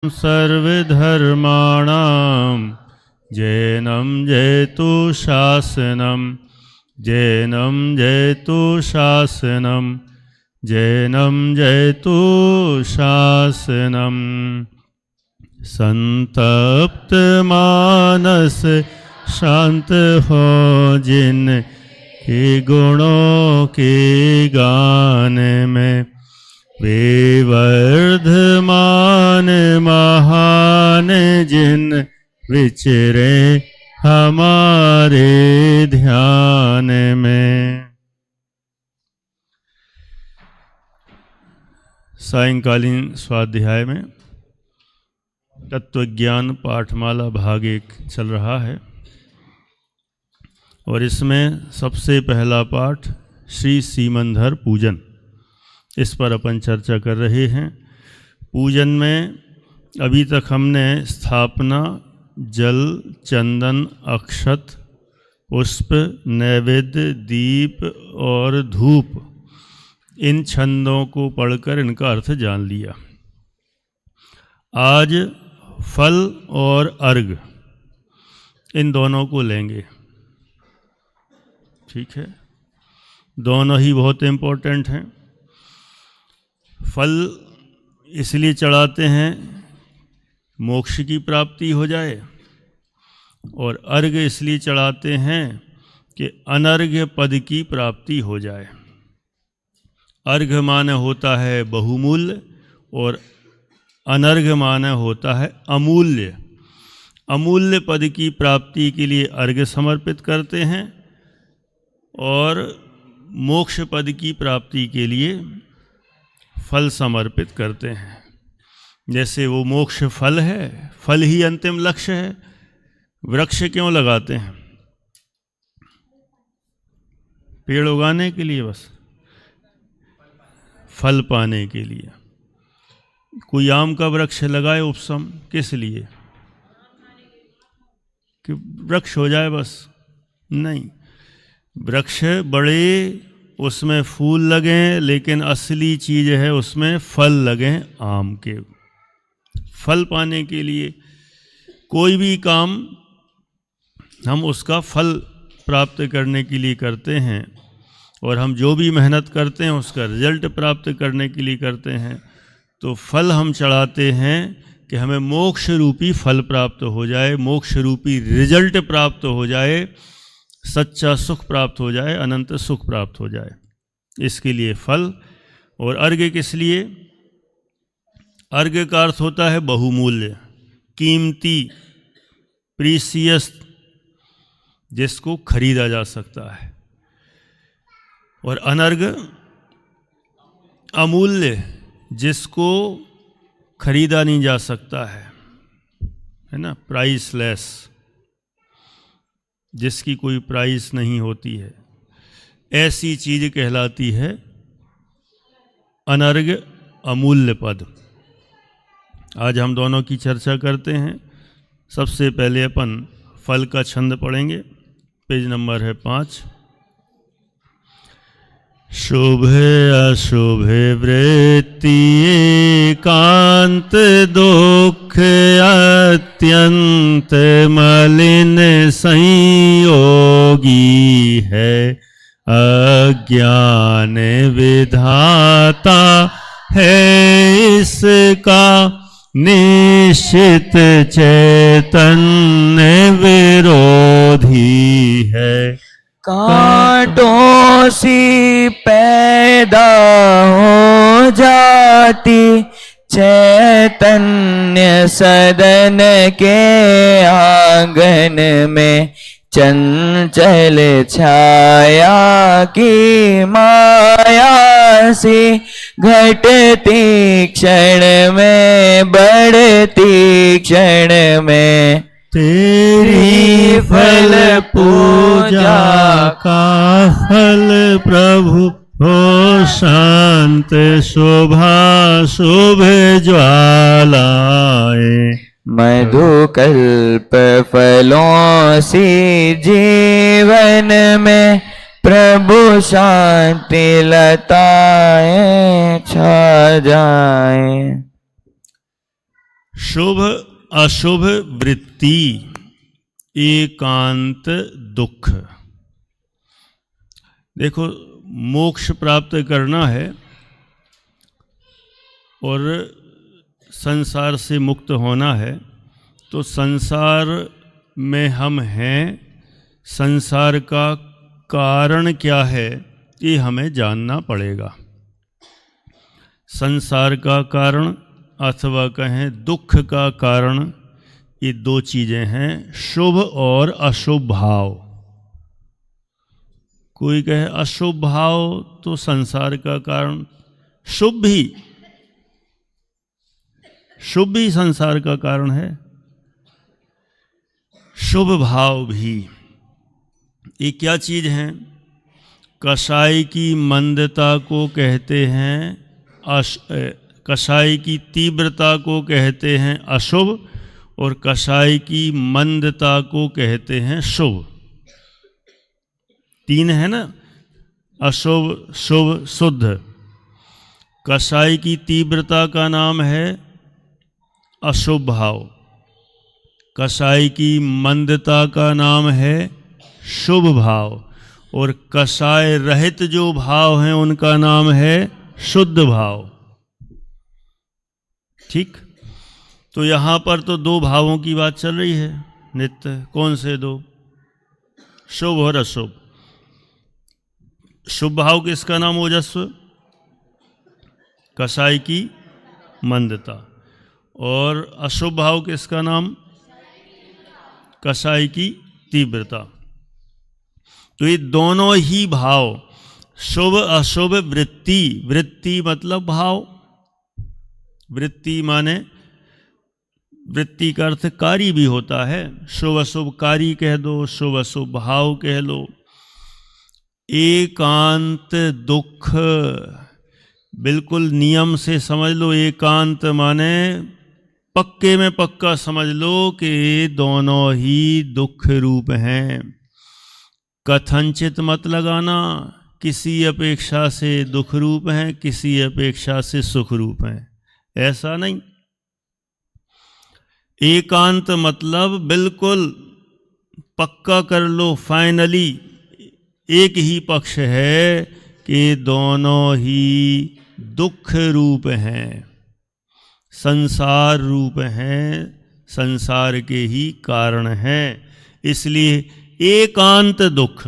सर्वधर्माणां जैनं जयतु शासनं जैनं जयतु शासनं जैनं जयतु शासनं। संतप्त मानस शांत हो जिन के गुणों के गान में, वे वर्धमान महान जिन विचरे हमारे ध्यान में। सायंकालीन स्वाध्याय में तत्वज्ञान पाठमाला भाग 1 चल रहा है और इसमें सबसे पहला पाठ श्री सीमंधर पूजन, इस पर अपन चर्चा कर रहे हैं। पूजन में अभी तक हमने स्थापना, जल, चंदन, अक्षत, पुष्प, नैवेद्य, दीप और धूप, इन छंदों को पढ़कर इनका अर्थ जान लिया। आज फल और अर्घ, इन दोनों को लेंगे। ठीक है, दोनों ही बहुत इम्पोर्टेंट हैं। फल इसलिए चढ़ाते हैं मोक्ष की प्राप्ति हो जाए, और अर्घ इसलिए चढ़ाते हैं कि अनर्घ्य पद की प्राप्ति हो जाए। अर्घ माने होता है बहुमूल्य और अनर्घ्य माने होता है अमूल्य। अमूल्य पद की प्राप्ति के लिए अर्घ्य समर्पित करते हैं और मोक्ष पद की प्राप्ति के लिए फल समर्पित करते हैं। जैसे वो मोक्ष फल है, फल ही अंतिम लक्ष्य है। वृक्ष क्यों लगाते हैं? पेड़ उगाने के लिए, बस फल पाने के लिए। कोई आम का वृक्ष लगाए उपसम, किस लिए? कि वृक्ष हो जाए बस? नहीं, वृक्ष बड़े, उसमें फूल लगें, लेकिन असली चीज़ है उसमें फल लगें। आम के फल पाने के लिए कोई भी काम हम उसका फल प्राप्त करने के लिए करते हैं, और हम जो भी मेहनत करते हैं उसका रिजल्ट प्राप्त करने के लिए करते हैं। तो फल हम चढ़ाते हैं कि हमें मोक्ष रूपी फल प्राप्त हो जाए, मोक्ष रूपी रिजल्ट प्राप्त हो जाए, सच्चा सुख प्राप्त हो जाए, अनंत सुख प्राप्त हो जाए। इसके लिए फल। और अर्घ्य किस लिए? अर्घ्य का अर्थ होता है बहुमूल्य, कीमती, प्रीसियस, जिसको खरीदा जा सकता है। और अनर्घ्य अमूल्य, जिसको खरीदा नहीं जा सकता है ना, प्राइसलेस, जिसकी कोई प्राइस नहीं होती है, ऐसी चीज कहलाती है अनर्घ्य, अमूल्य पद। आज हम दोनों की चर्चा करते हैं। सबसे पहले अपन फल का छंद पढ़ेंगे। पेज नंबर है 5। शुभ अशुभ वृत्ति एकांत दुख अत्यंत मलिन संयोगी है, अज्ञान विधाता है इसका, निश्चित चैतन्य विरोधी है। कांटों सी पैदा हो जाती चैतन्य सदन के आंगन में, चंचल छाया की माया सी घटती क्षण में, बढ़ती क्षण में। तेरी फल पूजा का फल प्रभु हो शांत शोभा शुभ ज्वालाएं। मधुकल्प फलों सी जीवन में, प्रभु शांति लताएं छा जाएं। शुभ अशुभ वृत्ति एकांत दुख। देखो, मोक्ष प्राप्त करना है और संसार से मुक्त होना है, तो संसार में हम हैं, संसार का कारण क्या है ये हमें जानना पड़ेगा। संसार का कारण अथवा कहें दुख का कारण, ये दो चीज़ें हैं, शुभ और अशुभ भाव। कोई कहे अशुभ भाव तो संसार का कारण, शुभ भी संसार का कारण है, शुभ भाव भी। ये क्या चीज है? कषाय की मंदता को कहते हैं कषाय की तीव्रता को कहते हैं अशुभ, और कषाय की मंदता को कहते हैं शुभ। तीन है ना, अशुभ शुभ शुद्ध। कषाय की तीव्रता का नाम है अशुभ भाव, कषाय की मंदता का नाम है शुभ भाव, और कषाय रहित जो भाव हैं उनका नाम है शुद्ध भाव। ठीक, तो यहां पर तो दो भावों की बात चल रही है नित्य। कौन से दो? शुभ और अशुभ। शुभ भाव किसका नाम? ओजस्व, कषाय की मंदता। और अशुभ भाव किसका नाम? कषाय की तीव्रता। तो ये दोनों ही भाव, शुभ अशुभ वृत्ति, वृत्ति मतलब भाव, वृत्ति माने वृत्ति का अर्थ कार्य भी होता है। शुभ अशुभ कार्य कह दो, शुभ अशुभ भाव कह लो। एकांत दुख, बिल्कुल नियम से समझ लो। एकांत माने पक्के में पक्का समझ लो कि दोनों ही दुख रूप हैं। कथनचित मत लगाना, किसी अपेक्षा से दुख रूप हैं, किसी अपेक्षा से सुख रूप हैं, ऐसा नहीं। एकांत मतलब बिल्कुल पक्का कर लो, फाइनली एक ही पक्ष है कि दोनों ही दुख रूप हैं, संसार रूप हैं, संसार के ही कारण हैं। इसलिए एकांत दुख,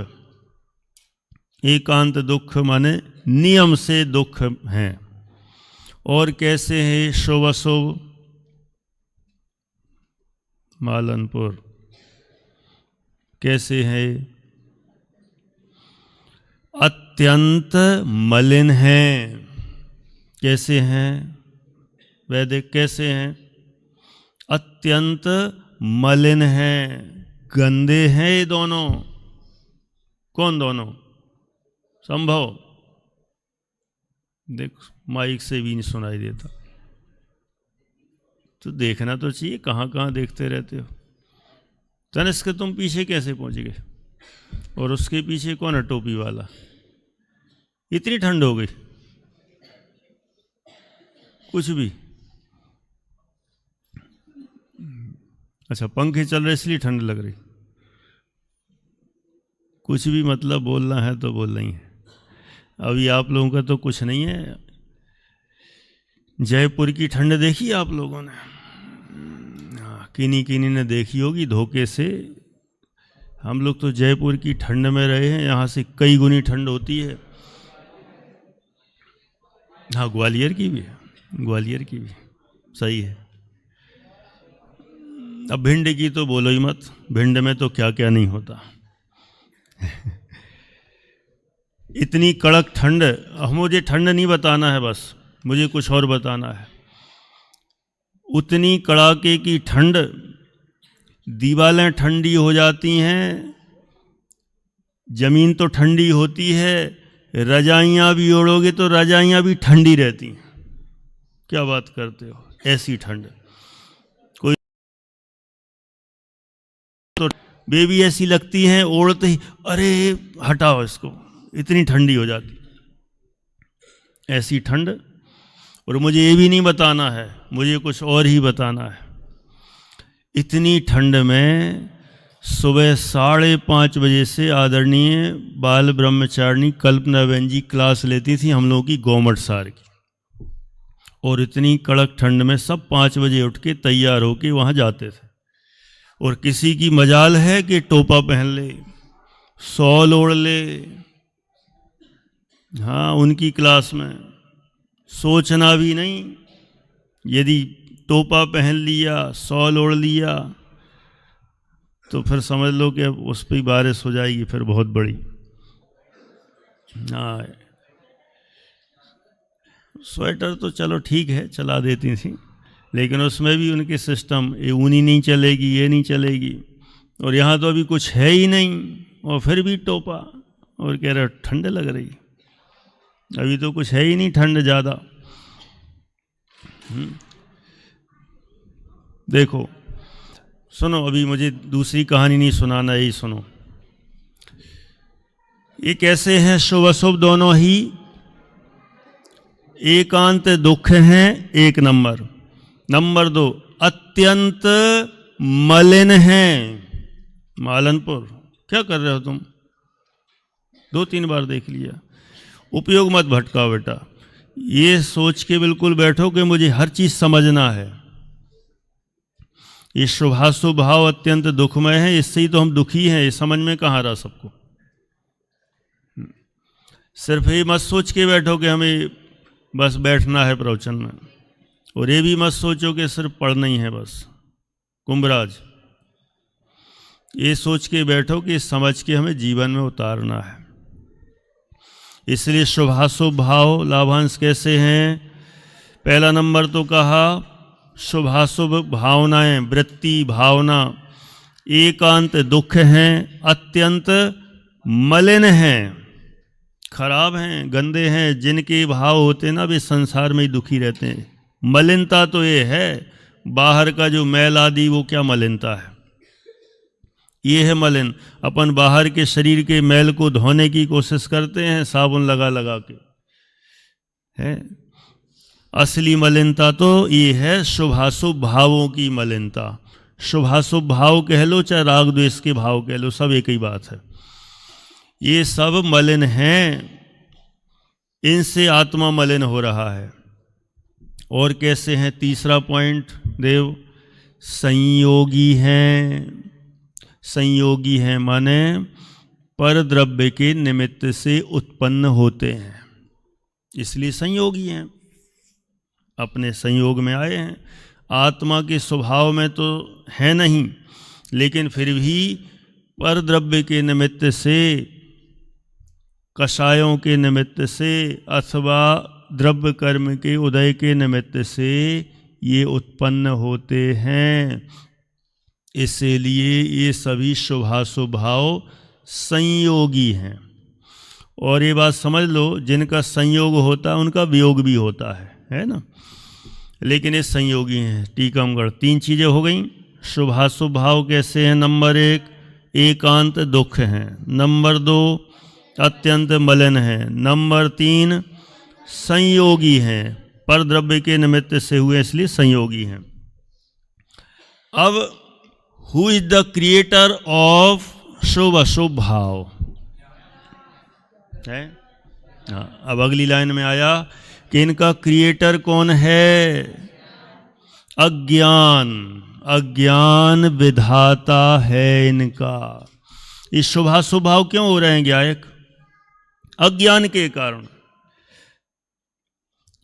एकांत दुख माने नियम से दुख हैं। और कैसे है शुभ अशुभ? मालनपुर कैसे है? अत्यंत मलिन हैं। कैसे हैं? वैदिक कैसे हैं? अत्यंत मलिन हैं, गंदे हैं ये दोनों। कौन दोनों? संभव, देख माइक से भी नहीं सुनाई देता, तो देखना तो चाहिए, कहाँ कहाँ देखते रहते हो। तनिष्क तुम पीछे कैसे पहुंच गए? और उसके पीछे कौन है टोपी वाला? इतनी ठंड हो गई? कुछ भी? अच्छा, पंखे चल रहे इसलिए ठंड लग रही। कुछ भी मतलब बोलना है तो बोलना ही है। अभी आप लोगों का तो कुछ नहीं है। जयपुर की ठंड देखी आप लोगों ने? किन्हीं किन्हीं ने देखी होगी धोखे से। हम लोग तो जयपुर की ठंड में रहे हैं, यहाँ से कई गुनी ठंड होती है। हाँ, ग्वालियर की भी है, ग्वालियर की भी सही है। अब भिंड की तो बोलो ही मत, भिंड में तो क्या क्या नहीं होता। इतनी कड़क ठंड। मुझे ठंड नहीं बताना है, बस मुझे कुछ और बताना है। उतनी कड़ाके की ठंड, दीवारें ठंडी हो जाती हैं, जमीन तो ठंडी होती है, रजाइयाँ भी ओढ़ोगे तो रजाइयाँ भी ठंडी रहती हैं। क्या बात करते हो? ऐसी ठंड। कोई तो बेबी ऐसी लगती हैं, ओढ़ते ही अरे हटाओ इसको, इतनी ठंडी हो जाती, ऐसी ठंड। और मुझे ये भी नहीं बताना है, मुझे कुछ और ही बताना है। इतनी ठंड में सुबह 5:30 बजे से आदरणीय बाल ब्रह्मचारिणी कल्पना बहन जी क्लास लेती थी हम लोगों की गौमट सार की, और इतनी कड़क ठंड में सब 5 बजे उठ के तैयार होके वहाँ जाते थे। और किसी की मजाल है कि टोपा पहन ले, शॉल ओढ़ ले। हाँ, उनकी क्लास में सोचना भी नहीं, यदि टोपा पहन लिया, शॉल ओढ़ लिया, तो फिर समझ लो कि अब उस पर बारिश हो जाएगी फिर बहुत बड़ी। हाँ, स्वेटर तो चलो ठीक है चला देती थी, लेकिन उसमें भी उनके सिस्टम, ये ऊनी नहीं चलेगी, ये नहीं चलेगी। और यहाँ तो अभी कुछ है ही नहीं और फिर भी टोपा, और कह रहे ठंड लग रही, अभी तो कुछ है ही नहीं ठंड ज़्यादा। देखो सुनो, अभी मुझे दूसरी कहानी नहीं सुनाना, यही सुनो। ये कैसे हैं शुभ अशुभ दोनों ही, एकांत दुख हैं 1 नंबर। नंबर 2 अत्यंत मलिन हैं। मालनपुर क्या कर रहे हो तुम, 2-3 बार देख लिया। उपयोग मत भटकाओ बेटा, ये सोच के बिल्कुल बैठो कि मुझे हर चीज समझना है। ये शुभाशुभ भाव अत्यंत दुखमय है, इससे ही तो हम दुखी हैं, ये समझ में कहाँ रहा सबको। सिर्फ ये मत सोच के बैठो कि हमें बस बैठना है प्रवचन में, और ये भी मत सोचो कि सिर्फ पढ़ना ही है बस। कुंभराज, ये सोच के बैठो कि समझ के हमें जीवन में उतारना है। इसलिए शुभाशुभ भाव लाभांश कैसे हैं? पहला नंबर तो कहा शुभाशुभ भावनाएं, वृत्ति भावना एकांत दुख हैं, अत्यंत मलिन हैं, खराब हैं, गंदे हैं। जिनके भाव होते हैं ना, वे संसार में ही दुखी रहते हैं। मलिनता तो ये है, बाहर का जो मैल आदि, वो क्या मलिनता है, ये है मलिन। अपन बाहर के शरीर के मैल को धोने की कोशिश करते हैं साबुन लगा लगा के, है। असली मलिनता तो ये है शुभाशुभ भावों की मलिनता। शुभाशुभ भाव कह लो चाहे राग द्वेष के भाव कह लो, सब एक ही बात है। ये सब मलिन हैं, इनसे आत्मा मलिन हो रहा है। और कैसे हैं? तीसरा पॉइंट देव, संयोगी हैं। संयोगी हैं माने पर द्रव्य के निमित्त से उत्पन्न होते हैं, इसलिए संयोगी हैं, अपने संयोग में आए हैं। आत्मा के स्वभाव में तो है नहीं, लेकिन फिर भी पर द्रव्य के निमित्त से, कषायों के निमित्त से, अथवा द्रव्य कर्म के उदय के निमित्त से ये उत्पन्न होते हैं। इसलिए ये सभी शुभाशुभ भाव संयोगी हैं। और ये बात समझ लो, जिनका संयोग होता है उनका वियोग भी होता है ना, लेकिन ये संयोगी हैं। टीकमगढ़ 3 चीज़ें हो गई। शुभाशुभ भाव कैसे हैं? नंबर 1 एकांत दुख हैं, नंबर 2 अत्यंत मलिन हैं, नंबर 3 संयोगी हैं, पर द्रव्य के निमित्त से हुए इसलिए संयोगी हैं। अब who is the creator of शुभ अशुभ भाव है? हाँ, अब अगली लाइन में आया कि इनका क्रिएटर कौन है? अज्ञान। अज्ञान विधाता है इनका। इस शुभाशुभ भाव क्यों हो रहे हैं गायक? अज्ञान के कारण।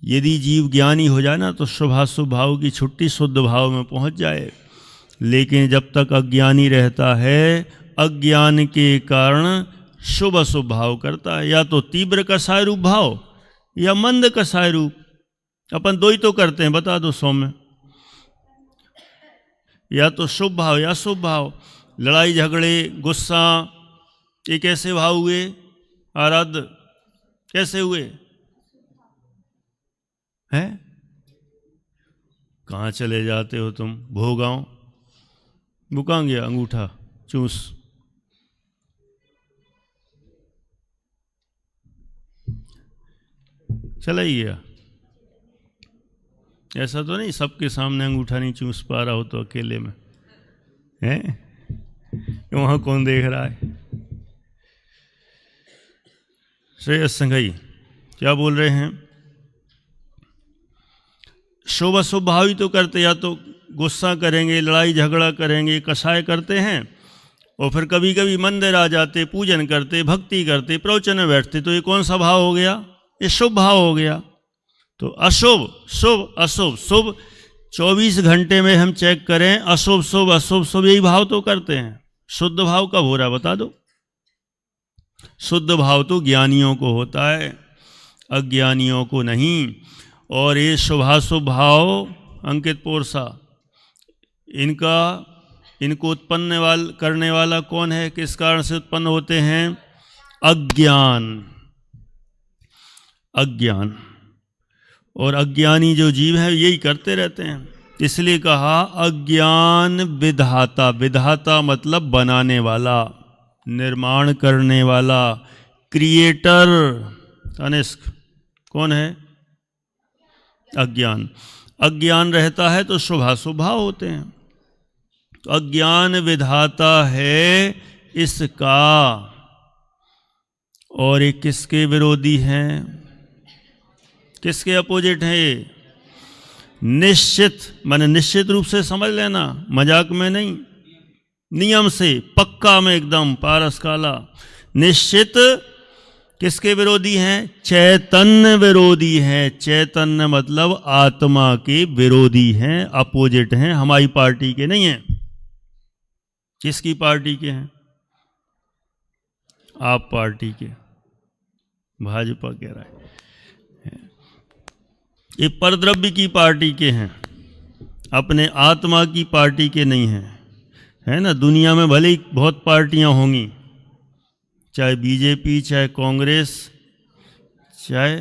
यदि जीव ज्ञानी हो जाए ना, तो शुभाशुभ भाव की छुट्टी, शुद्ध भाव में पहुंच जाए। लेकिन जब तक अज्ञानी रहता है, अज्ञान के कारण शुभ अशुभ भाव करता है, या तो तीव्र कसाय रूप भाव या मंद कसाय रूप। अपन 2 ही तो करते हैं, बता दो सौम्य, या तो शुभ भाव या शुभ भाव। लड़ाई झगड़े, गुस्सा, ये कैसे भाव हुए? आराध्य कैसे हुए हैं? कहाँ चले जाते हो तुम? भोगांव बुका गया, अंगूठा चूस। चला ही गया। ऐसा तो नहीं सबके सामने अंगूठा नहीं चूस पा रहा हो तो अकेले में, हैं वहां कौन देख रहा है? श्रेयस संघई क्या बोल रहे हैं? शुभ अशुभ भाव ही तो करते, या तो गुस्सा करेंगे, लड़ाई झगड़ा करेंगे, कषाय करते हैं, और फिर कभी कभी मंदिर आ जाते, पूजन करते, भक्ति करते, प्रवचन में बैठते, तो ये कौन सा भाव हो गया? ये शुभ भाव हो गया। तो अशुभ शुभ अशुभ, शुभ 24 घंटे में हम चेक करें, अशुभ शुभ अशुभ शुभ यही भाव तो करते हैं। शुद्ध भाव कब हो रहा है बता दो? शुद्ध भाव तो ज्ञानियों को होता है, अज्ञानियों को नहीं। और ये शुभाशुभ भाव अंकित पोरसा, इनको उत्पन्न करने वाला कौन है? किस कारण से उत्पन्न होते हैं? अज्ञान। अज्ञान और अज्ञानी जो जीव है यही करते रहते हैं। इसलिए कहा अज्ञान विधाता। विधाता मतलब बनाने वाला, निर्माण करने वाला, क्रिएटर। तनिष्क कौन है? अज्ञान। अज्ञान रहता है तो शुभाशुभ भाव होते हैं। तो अज्ञान विधाता है इसका। और ये किसके विरोधी हैं? किसके अपोजिट हैं ये? निश्चित, माने निश्चित रूप से समझ लेना, मजाक में नहीं, नियम से, पक्का में एकदम, पारस काला। निश्चित किसके विरोधी हैं? चैतन्य विरोधी हैं। चैतन्य मतलब आत्मा के विरोधी हैं, अपोजिट हैं, हमारी पार्टी के नहीं हैं। किसकी पार्टी के हैं? आप पार्टी के, भाजपा कह रहा है। ये परद्रव्य की पार्टी के हैं, अपने आत्मा की पार्टी के नहीं हैं, है ना। दुनिया में भले ही बहुत पार्टियां होंगी, चाहे बीजेपी, चाहे कांग्रेस, चाहे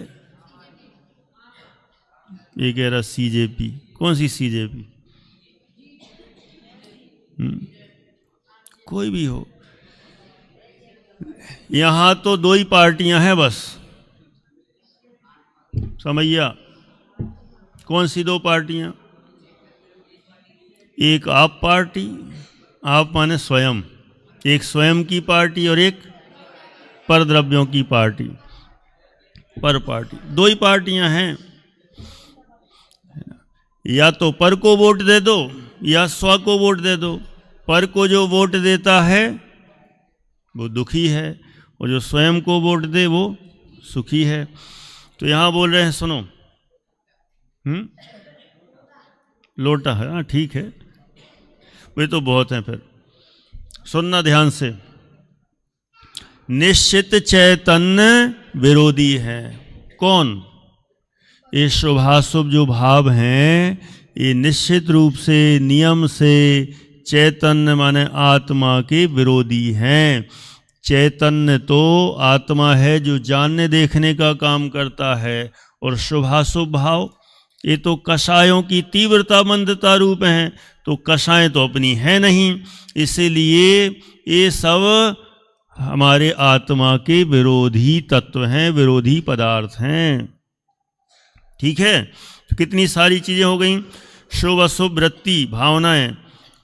ये कह रहा सीजेपी। कौन सी सीजेपी? कोई भी हो, यहां तो दो ही पार्टियां हैं बस, समझिया। कौन सी दो पार्टियां? एक आप पार्टी, आप माने स्वयं, एक स्वयं की पार्टी और एक परद्रव्यों की पार्टी, पर पार्टी। दो ही पार्टियां हैं, या तो पर को वोट दे दो या स्व को वोट दे दो। पर को जो वोट देता है वो दुखी है, और जो स्वयं को वोट दे वो सुखी है। तो यहां बोल रहे हैं, सुनो, लोटा है, हाँ ठीक है, वे तो बहुत हैं। फिर सुनना ध्यान से, निश्चित चैतन्य विरोधी है। कौन? ये शुभाशुभ जो भाव हैं, ये निश्चित रूप से, नियम से चैतन्य माने आत्मा के विरोधी हैं। चैतन्य तो आत्मा है जो जानने देखने का काम करता है, और शुभाशुभ भाव ये तो कषायों की तीव्रता मंदता रूप हैं। तो कषाएं तो अपनी है नहीं, इसीलिए ये सब हमारे आत्मा के विरोधी तत्व हैं, विरोधी पदार्थ हैं। ठीक है, तो कितनी सारी चीजें हो गई। शुभ अशुभ वृत्ति, भावनाएं।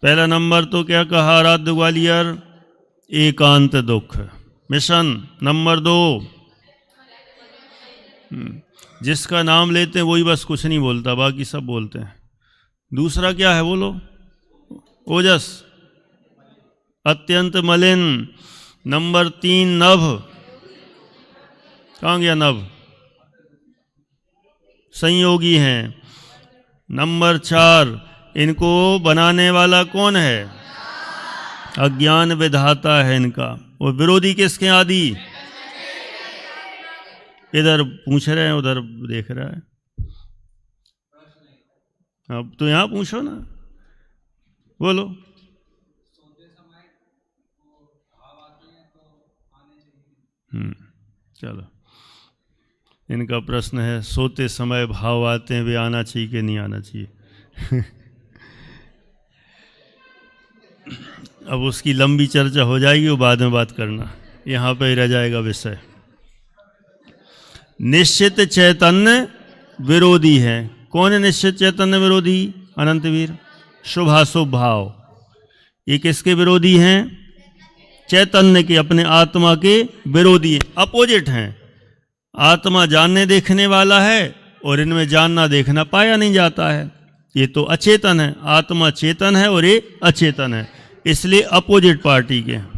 पहला नंबर तो क्या कहा आराध्य ग्वालियर? एकांत दुख। मिशन नंबर 2, जिसका नाम लेते हैं वही बस कुछ नहीं बोलता, बाकी सब बोलते हैं। दूसरा क्या है बोलो? ओजस, अत्यंत मलिन। नंबर 3 नभ। कहाँ गया नभ? संयोगी हैं। नंबर 4 इनको बनाने वाला कौन है? अज्ञान विधाता है इनका। और विरोधी किसके? आदि। इधर पूछ रहे हैं, उधर देख रहा है। अब तो यहां पूछो ना, बोलो। चलो, इनका प्रश्न है, सोते समय भाव आते हैं, वे आना चाहिए कि नहीं आना चाहिए? अब उसकी लंबी चर्चा हो जाएगी, वो बाद में बात करना, यहाँ पे ही रह जाएगा विषय। निश्चित चैतन्य विरोधी है। कौन है निश्चित चैतन्य विरोधी? अनंतवीर। शुभाशुभ भाव, ये किसके विरोधी हैं? चैतन्य के, अपने आत्मा के विरोधी हैं, अपोजिट हैं। आत्मा जानने देखने वाला है और इनमें जानना देखना पाया नहीं जाता है। ये तो अचेतन है, आत्मा चेतन है और ये अचेतन है, इसलिए अपोजिट पार्टी के हैं।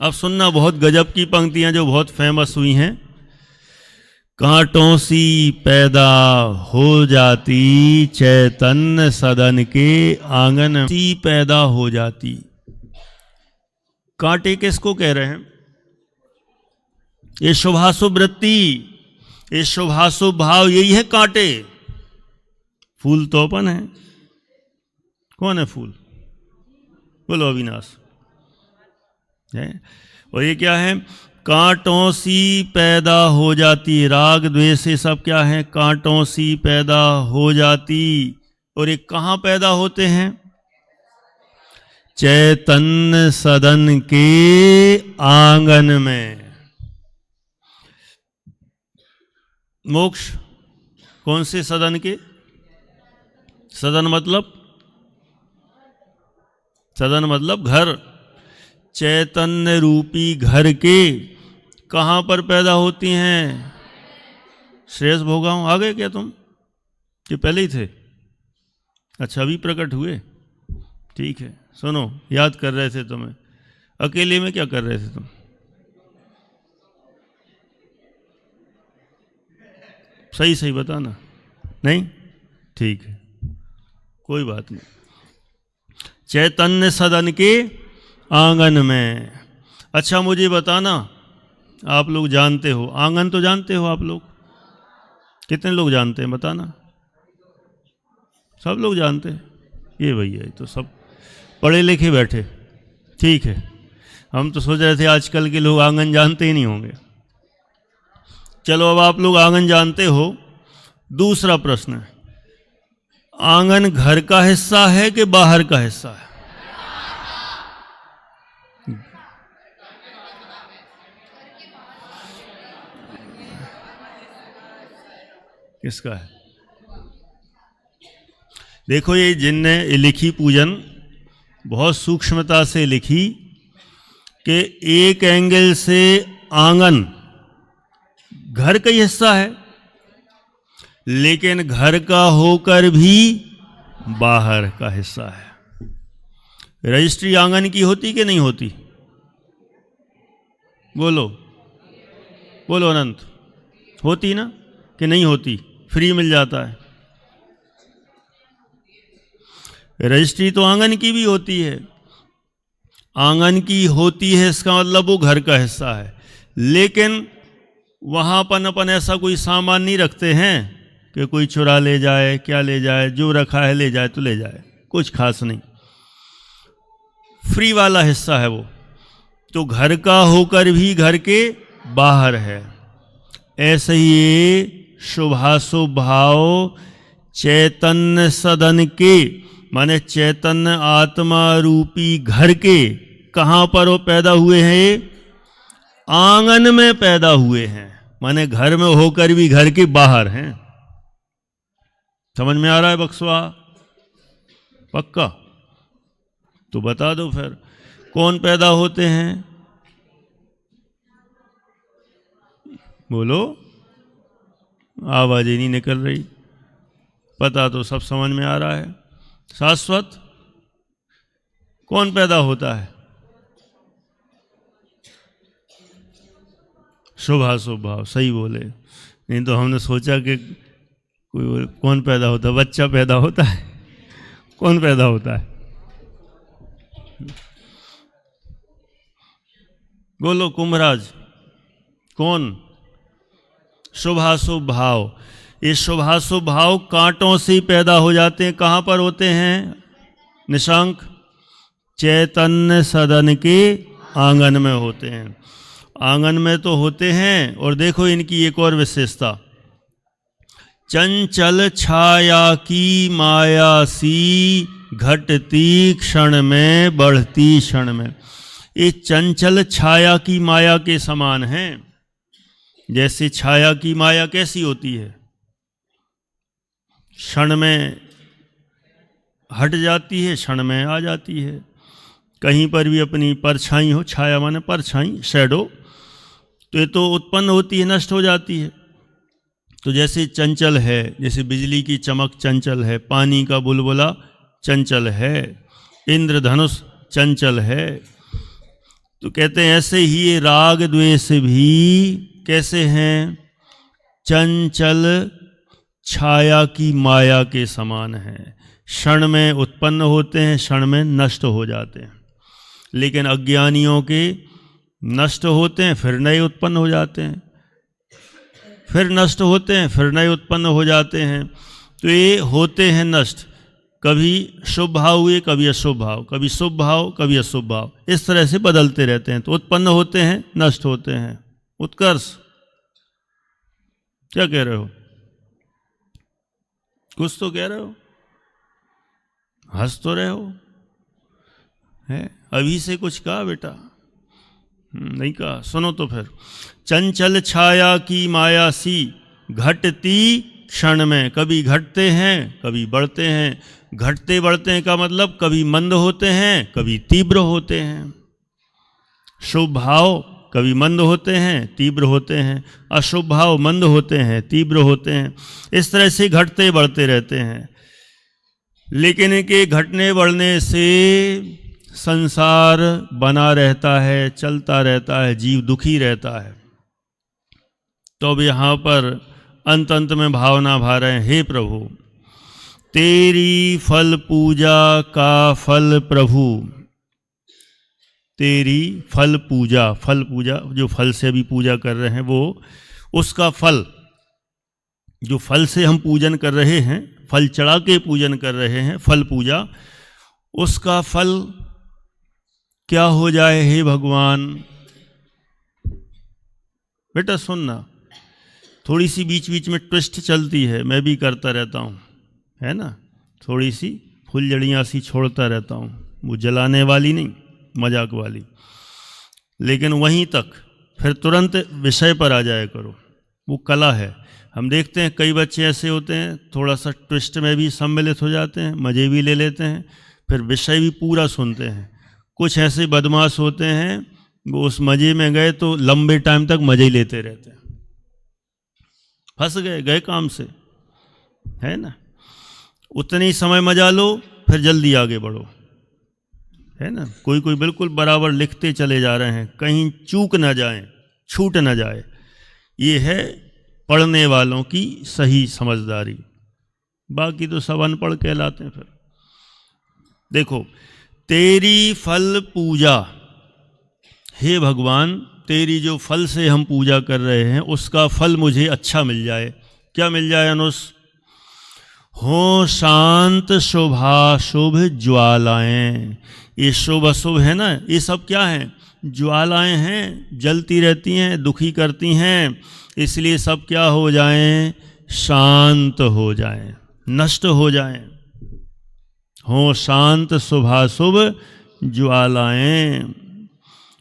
अब सुनना बहुत गजब की पंक्तियां जो बहुत फेमस हुई हैं। कांटों सी पैदा हो जाती चैतन्य सदन के आंगन सी पैदा हो जाती। कांटे किसको कह रहे हैं? ये शुभाशुभ वृत्ति, ये शुभाशुभ भाव, यही है कांटे। फूल तो अपन है। कौन है फूल? बोलो अविनाश है। और ये क्या है? कांटों सी पैदा हो जाती। राग द्वेष ये सब क्या है? कांटों सी पैदा हो जाती। और ये कहां पैदा होते हैं? चैतन्य सदन के आंगन में। मोक्ष कौन से सदन के? सदन मतलब, सदन मतलब घर। चैतन्य रूपी घर के कहां पर पैदा होती हैं? श्रेयस भोगाओं। आ गए क्या तुम कि पहले ही थे? अच्छा, अभी प्रकट हुए। ठीक है, सुनो, याद कर रहे थे तुम्हें। अकेले में क्या कर रहे थे तुम? सही सही बताना। नहीं? ठीक है, कोई बात नहीं। चैतन्य सदन के आंगन में। अच्छा, मुझे बताना, आप लोग जानते हो आंगन? तो जानते हो आप लोग? कितने लोग जानते हैं बताना? सब लोग जानते हैं। ये भैया, ये तो सब पढ़े लिखे बैठे। ठीक है, हम तो सोच रहे थे आजकल के लोग आंगन जानते ही नहीं होंगे। चलो, अब आप लोग आंगन जानते हो। दूसरा प्रश्न है, आंगन घर का हिस्सा है कि बाहर का हिस्सा है? किसका है? देखो, ये जिनने लिखी पूजन बहुत सूक्ष्मता से लिखी कि एक एंगल से आंगन घर का ही हिस्सा है, लेकिन घर का होकर भी बाहर का हिस्सा है। रजिस्ट्री आंगन की होती कि नहीं होती? बोलो बोलो अनंत, होती ना कि नहीं होती? फ्री मिल जाता है। रजिस्ट्री तो आंगन की भी होती है। आंगन की होती है, इसका मतलब वो घर का हिस्सा है, लेकिन वहां अपन ऐसा कोई सामान नहीं रखते हैं कि कोई चुरा ले जाए, क्या ले जाए, जो रखा है ले जाए तो ले जाए, कुछ खास नहीं। फ्री वाला हिस्सा है वो। तो घर का होकर भी घर के बाहर है। ऐसे ही ये शुभाशुभ भाव चैतन्य सदन के, माने चैतन्य आत्मा रूपी घर के कहां पर वो पैदा हुए हैं? आंगन में पैदा हुए हैं, माने घर में होकर भी घर के बाहर हैं। समझ में आ रहा है बक्सवा? पक्का? तो बता दो फिर, कौन पैदा होते हैं? बोलो, आवाज ही नहीं निकल रही। पता तो सब समझ में आ रहा है। शाश्वत कौन पैदा होता है? शुभाशुभ भाव। सही बोले, नहीं तो हमने सोचा कि कोई कौन पैदा होता है? बच्चा पैदा होता है। कौन पैदा होता है? बोलो कुंभराज, कौन? शुभाशुभ भाव। ये शुभाशुभ भाव कांटों से पैदा हो जाते हैं। कहां पर होते हैं निशांक? चैतन्य सदन के आंगन में होते हैं। आंगन में तो होते हैं। और देखो इनकी एक और विशेषता, चंचल छाया की माया सी घटती क्षण में बढ़ती क्षण में। ये चंचल छाया की माया के समान हैं। जैसे छाया की माया कैसी होती है? क्षण में हट जाती है, क्षण में आ जाती है। कहीं पर भी अपनी परछाई हो, छाया माने परछाई, शैडो, तो ये तो उत्पन्न होती है, नष्ट हो जाती है। तो जैसे चंचल है, जैसे बिजली की चमक चंचल है, पानी का बुलबुला चंचल है, इंद्रधनुष चंचल है, तो कहते हैं ऐसे ही ये राग द्वेष भी कैसे हैं, चंचल छाया की माया के समान है। क्षण में उत्पन्न होते हैं, क्षण में नष्ट हो जाते हैं। लेकिन अज्ञानियों के नष्ट होते हैं, फिर नए उत्पन्न हो जाते हैं, फिर नष्ट होते हैं, फिर नए उत्पन्न हो जाते हैं। तो ये होते हैं नष्ट, कभी शुभ भाव हुए, कभी अशुभ भाव, कभी शुभ भाव, कभी अशुभ भाव, इस तरह से बदलते रहते हैं। तो उत्पन्न होते हैं, नष्ट होते हैं। उत्कर्ष क्या कह रहे हो? कुछ तो कह रहे हो, हंस तो रहे हो, है? अभी से कुछ कहा बेटा? नहीं कहा, सुनो तो फिर। चंचल छाया की माया सी घटती क्षण में, कभी घटते हैं कभी बढ़ते हैं। घटते बढ़ते हैं का मतलब कभी मंद होते हैं, कभी तीव्र होते हैं। शुभ भाव कभी मंद होते हैं, तीव्र होते हैं, अशुभ भाव मंद होते हैं, तीव्र होते हैं। इस तरह से घटते बढ़ते रहते हैं। लेकिन इनके घटने बढ़ने से संसार बना रहता है, चलता रहता है, जीव दुखी रहता है। तो अब यहाँ पर अंत अंत में भावना भा रहे हैं, हे प्रभु तेरी फल पूजा का फल प्रभु, तेरी फल पूजा, फल पूजा जो फल से अभी पूजा कर रहे हैं वो, उसका फल, जो फल से हम पूजन कर रहे हैं, फल चढ़ा के पूजन कर रहे हैं, फल पूजा, उसका फल क्या हो जाए हे भगवान। बेटा सुनना, थोड़ी सी बीच बीच में ट्विस्ट चलती है, मैं भी करता रहता हूँ, है ना, थोड़ी सी फुलझड़ियाँ सी छोड़ता रहता हूँ, वो जलाने वाली नहीं, मजाक वाली, लेकिन वहीं तक फिर तुरंत विषय पर आ जाया करो, वो कला है। हम देखते हैं कई बच्चे ऐसे होते हैं, थोड़ा सा ट्विस्ट में भी सम्मिलित हो जाते हैं, मज़े भी ले लेते हैं, फिर विषय भी पूरा सुनते हैं। कुछ ऐसे बदमाश होते हैं, वो उस मज़े में गए तो लंबे टाइम तक मज़े ही लेते रहते हैं, फंस गए काम से, है ना। उतने ही समय मजा लो, फिर जल्दी आगे बढ़ो, है ना। कोई कोई बिल्कुल बराबर लिखते चले जा रहे हैं, कहीं चूक ना जाए, छूट ना जाए। ये है पढ़ने वालों की सही समझदारी, बाकी तो सब अनपढ़ कहलाते हैं। फिर देखो, तेरी फल पूजा, हे भगवान तेरी जो फल से हम पूजा कर रहे हैं उसका फल मुझे अच्छा मिल जाए। क्या मिल जाए अनुस? हो शांत शुभाशुभ ज्वालाएं। ये शुभ अशुभ है ना, ये सब क्या है? ज्वालाएं हैं, जलती रहती हैं, दुखी करती हैं, इसलिए सब क्या हो जाएं? शांत हो जाएं, नष्ट हो जाएं। हो शांत शुभाशुभ ज्वालाएं।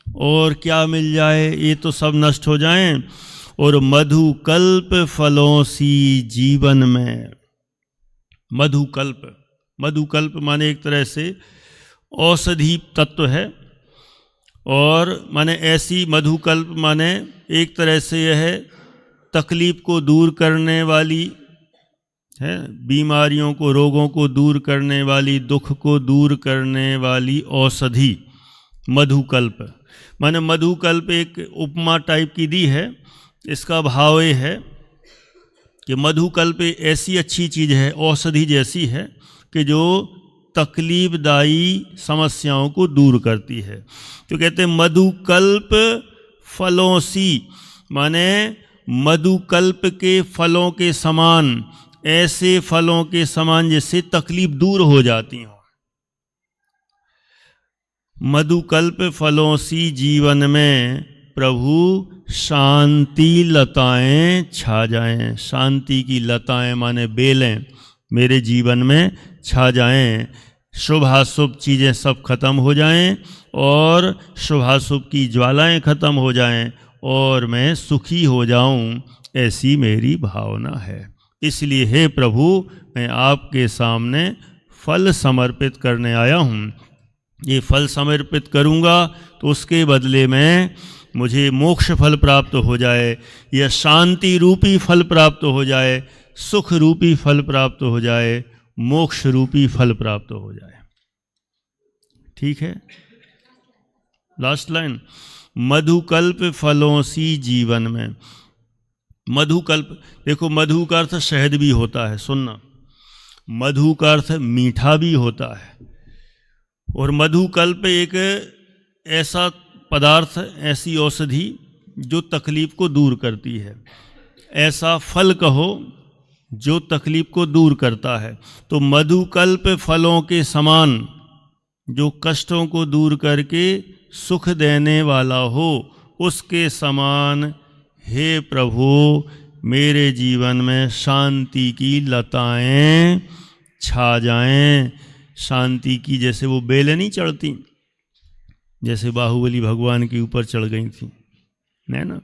और क्या मिल जाए? ये तो सब नष्ट हो जाएं। और मधुकल्प फलों सी जीवन में। मधुकल्प, मधुकल्प माने एक तरह से औषधि तत्व है, और माने ऐसी, मधुकल्प माने एक तरह से यह है तकलीफ को दूर करने वाली है, बीमारियों को, रोगों को दूर करने वाली, दुख को दूर करने वाली औषधि मधुकल्प। माने मधुकल्प एक उपमा टाइप की दी है। इसका भाव ये है कि मधुकल्प ऐसी अच्छी चीज़ है, औषधि जैसी है, कि जो तकलीफदायी समस्याओं को दूर करती है। तो कहते हैं मधुकल्प फलों सी, माने मधुकल्प के फलों के समान, ऐसे फलों के समान जिससे तकलीफ दूर हो जाती हो। मधुकल्प फलों सी जीवन में प्रभु शांति लताएं छा जाएं। शांति की लताएं माने बेलें मेरे जीवन में छा जाएं। शुभाशुभ चीज़ें सब खत्म हो जाएं और शुभाशुभ की ज्वालाएं खत्म हो जाएं और मैं सुखी हो जाऊं, ऐसी मेरी भावना है। इसलिए हे प्रभु, मैं आपके सामने फल समर्पित करने आया हूं। ये फल समर्पित करूँगा तो उसके बदले में मुझे मोक्ष फल प्राप्त हो जाए, या शांति रूपी फल प्राप्त हो जाए, सुख रूपी फल प्राप्त हो जाए, मोक्ष रूपी फल प्राप्त हो जाए। ठीक है। लास्ट लाइन, मधुकल्प फलों सी जीवन में। मधुकल्प, देखो मधु का अर्थ शहद भी होता है, सुनना, मधु का अर्थ मीठा भी होता है, और मधुकल्प एक ऐसा पदार्थ, ऐसी औषधि जो तकलीफ को दूर करती है, ऐसा फल कहो जो तकलीफ को दूर करता है। तो मधुकल्प फलों के समान, जो कष्टों को दूर करके सुख देने वाला हो, उसके समान हे प्रभु मेरे जीवन में शांति की लताएं छा जाएं। शांति की, जैसे वो बेलें नहीं चढ़ती, जैसे बाहुबली भगवान के ऊपर चढ़ गई थी, है ना,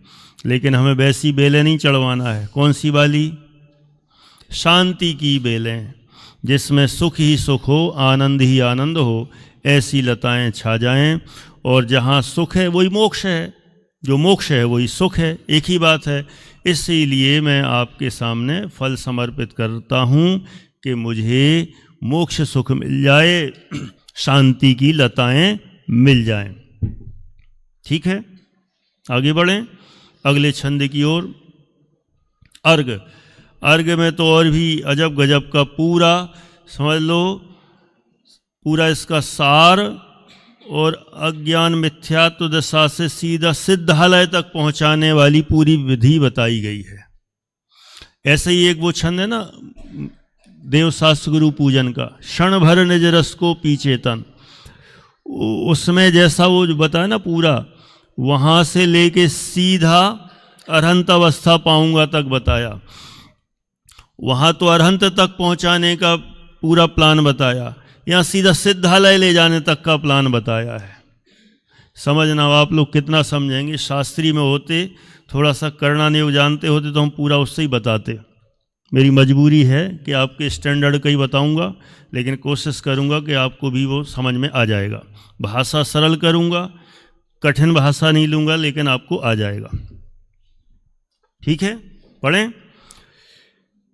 लेकिन हमें वैसी बेलें नहीं चढ़वाना है। कौन सी वाली? शांति की बेलें, जिसमें सुख ही सुख हो, आनंद ही आनंद हो, ऐसी लताएं छा जाएं। और जहाँ सुख है वही मोक्ष है, जो मोक्ष है वही सुख है, एक ही बात है। इसीलिए मैं आपके सामने फल समर्पित करता हूँ कि मुझे मोक्ष सुख मिल जाए, शांति की लताएं मिल जाएं। ठीक है, आगे बढ़ें अगले छंद की ओर। अर्घ। अर्घ में तो और भी अजब गजब का पूरा समझ लो, पूरा इसका सार और अज्ञान मिथ्यात्व दशा से सीधा सिद्धालय तक पहुंचाने वाली पूरी विधि बताई गई है। ऐसे ही एक वो छंद है ना, देवशास्त्र गुरु पूजन का, क्षण भर निज रस को पीछे तन, उसमें जैसा वो जो बताया ना पूरा, वहाँ से लेके सीधा अरहंत अवस्था पाऊंगा तक बताया। वहाँ तो अरहंत तक पहुँचाने का पूरा प्लान बताया, यहाँ सीधा सिद्धालय ले जाने तक का प्लान बताया है। समझना आप लोग कितना समझेंगे। शास्त्री में होते, थोड़ा सा करना नहीं जानते होते तो हम पूरा उससे ही बताते। मेरी मजबूरी है कि आपके स्टैंडर्ड का ही बताऊंगा, लेकिन कोशिश करूंगा कि आपको भी वो समझ में आ जाएगा। भाषा सरल करूंगा, कठिन भाषा नहीं लूंगा, लेकिन आपको आ जाएगा। ठीक है, पढ़ें।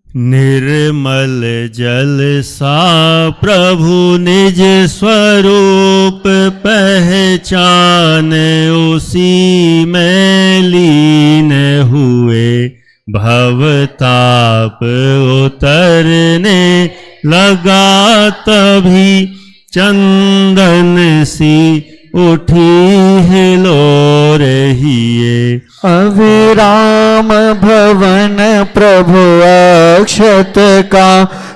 निर्मल जल सा प्रभु निज स्वरूप पहचान, उसी में लीन हुए भवताप उतरने लगा, तभी चंदन सी उठी हिलो रहिए। अविराम भवन प्रभु अक्षत का,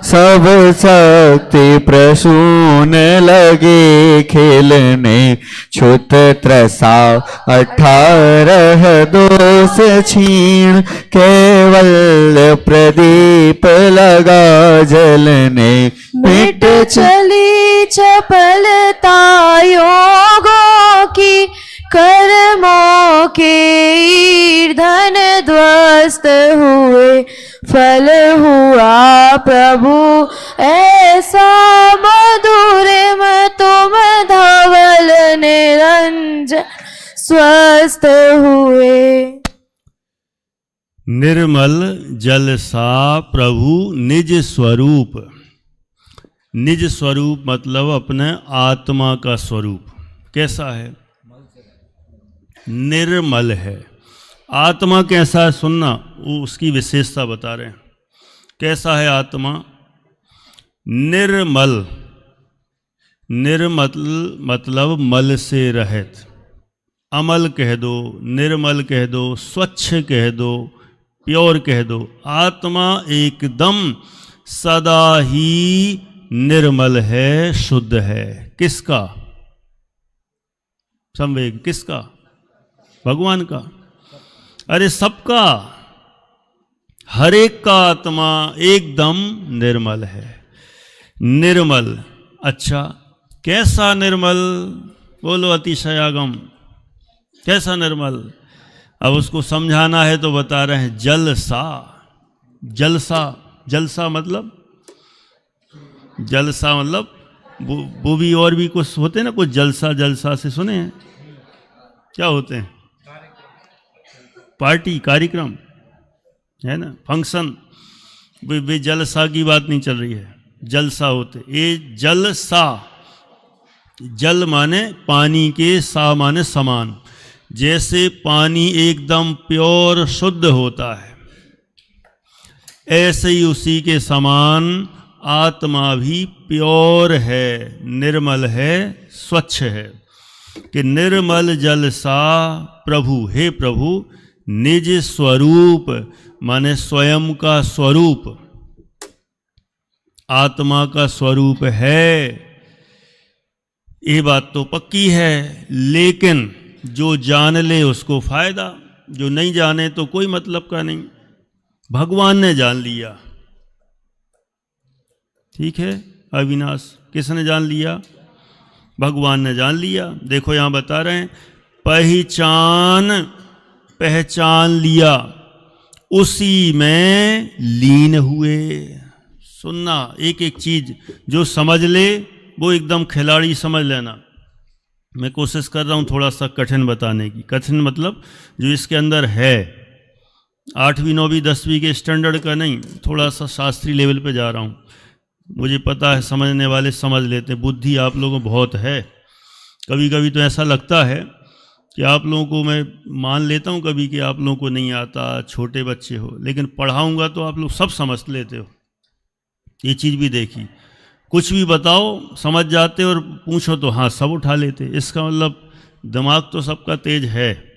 सब शक्ति प्रसून लगे खेलने। छुत त्रसा 18 दोष छीण, केवल प्रदीप लगा जलने। मिट चली चपलता योगों की, कर्मों के ईर्धन ध्वस्त हुए। फल हुआ प्रभु ऐसा मधुरिम, तुम धवल निरंजन स्वस्थ हुए। निर्मल जल सा प्रभु निज स्वरूप। निज स्वरूप मतलब अपने आत्मा का स्वरूप कैसा है? निर्मल है। आत्मा कैसा है सुनना, वो उसकी विशेषता बता रहे हैं। कैसा है आत्मा? निर्मल। निर्मल मतलब मल से रहित। अमल कह दो, निर्मल कह दो, स्वच्छ कह दो, प्योर कह दो। आत्मा एकदम सदा ही निर्मल है, शुद्ध है। किसका संवेग? किसका? भगवान का। अरे सबका, हर एक का आत्मा एकदम निर्मल है। निर्मल। अच्छा, कैसा निर्मल? बोलो अतिशयागम। कैसा निर्मल? अब उसको समझाना है तो बता रहे हैं, जलसा। जलसा, जलसा मतलब, जलसा मतलब वो भी और भी कुछ होते हैं ना, कुछ जलसा से सुने हैं? क्या होते हैं? पार्टी, कार्यक्रम, है ना, फंक्शन। वे जलसा की बात नहीं चल रही है, जलसा होते। ये जलसा, जल माने पानी के, सा माने समान। जैसे पानी एकदम प्योर शुद्ध होता है, ऐसे ही उसी के समान आत्मा भी प्योर है, निर्मल है, स्वच्छ है। कि निर्मल जल सा प्रभु, हे प्रभु, निज स्वरूप माने स्वयं का स्वरूप, आत्मा का स्वरूप है। ये बात तो पक्की है, लेकिन जो जान ले उसको फायदा, जो नहीं जाने तो कोई मतलब का नहीं। भगवान ने जान लिया, ठीक है अविनाश, किसने जान लिया? भगवान ने जान लिया। देखो यहां बता रहे हैं, पहचान लिया, उसी में लीन हुए। सुनना, एक एक चीज जो समझ ले वो एकदम खिलाड़ी समझ लेना। मैं कोशिश कर रहा हूं थोड़ा सा कठिन बताने की। कठिन मतलब जो इसके अंदर है, 8वीं 9वीं 10वीं के स्टैंडर्ड का नहीं, थोड़ा सा शास्त्रीय लेवल पे जा रहा हूं। मुझे पता है समझने वाले समझ लेते हैं, बुद्धि आप लोगों को बहुत है। कभी कभी तो ऐसा लगता है कि आप लोगों को, मैं मान लेता हूं कभी कि आप लोगों को नहीं आता, छोटे बच्चे हो, लेकिन पढ़ाऊंगा तो आप लोग सब समझ लेते हो। ये चीज़ भी देखी, कुछ भी बताओ समझ जाते और पूछो तो हाँ सब उठा लेते। इसका मतलब दिमाग तो सबका तेज है।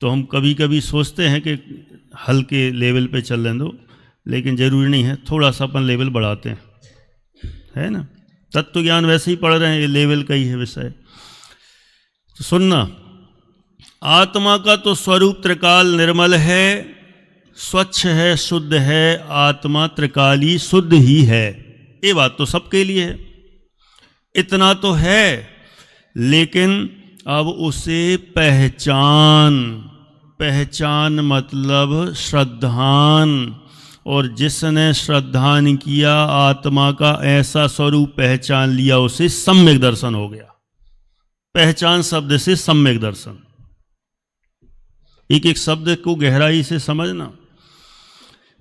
तो हम कभी कभी सोचते हैं कि हल्के लेवल पे चलने दो, लेकिन ज़रूरी नहीं है, थोड़ा सा अपन लेवल बढ़ाते हैं, है ना। तत्व ज्ञान वैसे ही पढ़ रहे हैं, ये लेवल का ही है विषय। तो सुनना, आत्मा का तो स्वरूप त्रिकाल निर्मल है, स्वच्छ है, शुद्ध है। आत्मा त्रिकाली शुद्ध ही है, ये बात तो सबके लिए है। इतना तो है, लेकिन अब उसे पहचान मतलब श्रद्धान, और जिसने श्रद्धान किया, आत्मा का ऐसा स्वरूप पहचान लिया, उसे सम्यक दर्शन हो गया। पहचान शब्द से सम्यक दर्शन, एक एक शब्द को गहराई से समझना।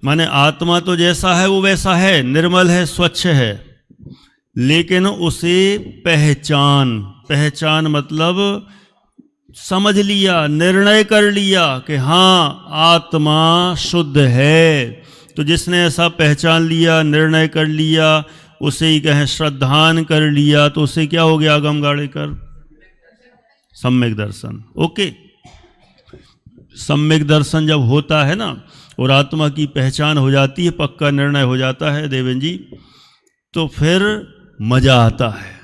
माने आत्मा तो जैसा है वो वैसा है, निर्मल है, स्वच्छ है, लेकिन उसे पहचान मतलब समझ लिया, निर्णय कर लिया कि हाँ आत्मा शुद्ध है। तो जिसने ऐसा पहचान लिया, निर्णय कर लिया, उसे ही कहें श्रद्धान कर लिया, तो उसे क्या हो गया? आगम गाड़े कर सम्यक दर्शन। ओके, सम्यक दर्शन जब होता है ना, और आत्मा की पहचान हो जाती है, पक्का निर्णय हो जाता है देवेन जी, तो फिर मजा आता है।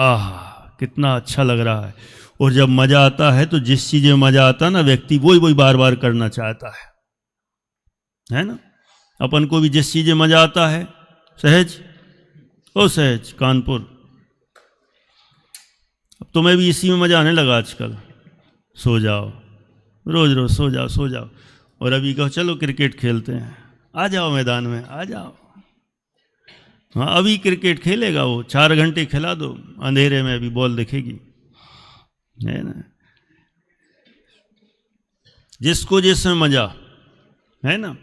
आह कितना अच्छा लग रहा है। और जब मजा आता है तो जिस चीज में मजा आता है ना, व्यक्ति वही बार बार करना चाहता है ना। अपन को भी जिस चीज में मजा आता है, सहज कानपुर, अब तुम्हें भी इसी में मजा आने लगा आजकल। सो जाओ, रोज सो जाओ, और अभी कहो चलो क्रिकेट खेलते हैं, आ जाओ मैदान में, आ जाओ। हाँ अभी क्रिकेट खेलेगा वो, 4 घंटे खिला दो, अंधेरे में अभी बॉल दिखेगी, है ना। जिसको जिसमें मजा है ना,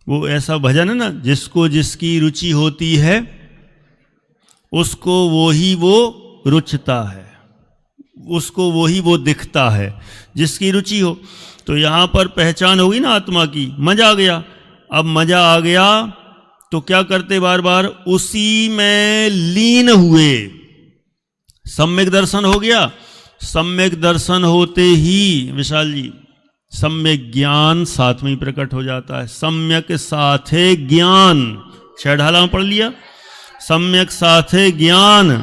वो ऐसा भजन है ना, जिसको जिसकी रुचि होती है उसको वो रुचता है, उसको वो दिखता है, जिसकी रुचि हो। तो यहाँ पर पहचान होगी ना आत्मा की, मजा आ गया। अब मजा आ गया तो क्या करते? बार बार उसी में लीन हुए। सम्यक दर्शन हो गया। सम्यक दर्शन होते ही विशाल जी, सम्यक ज्ञान साथ में ही प्रकट हो जाता है। सम्यक साथे ज्ञान, 6 ढाला पढ़ लिया, सम्यक साथे ज्ञान हो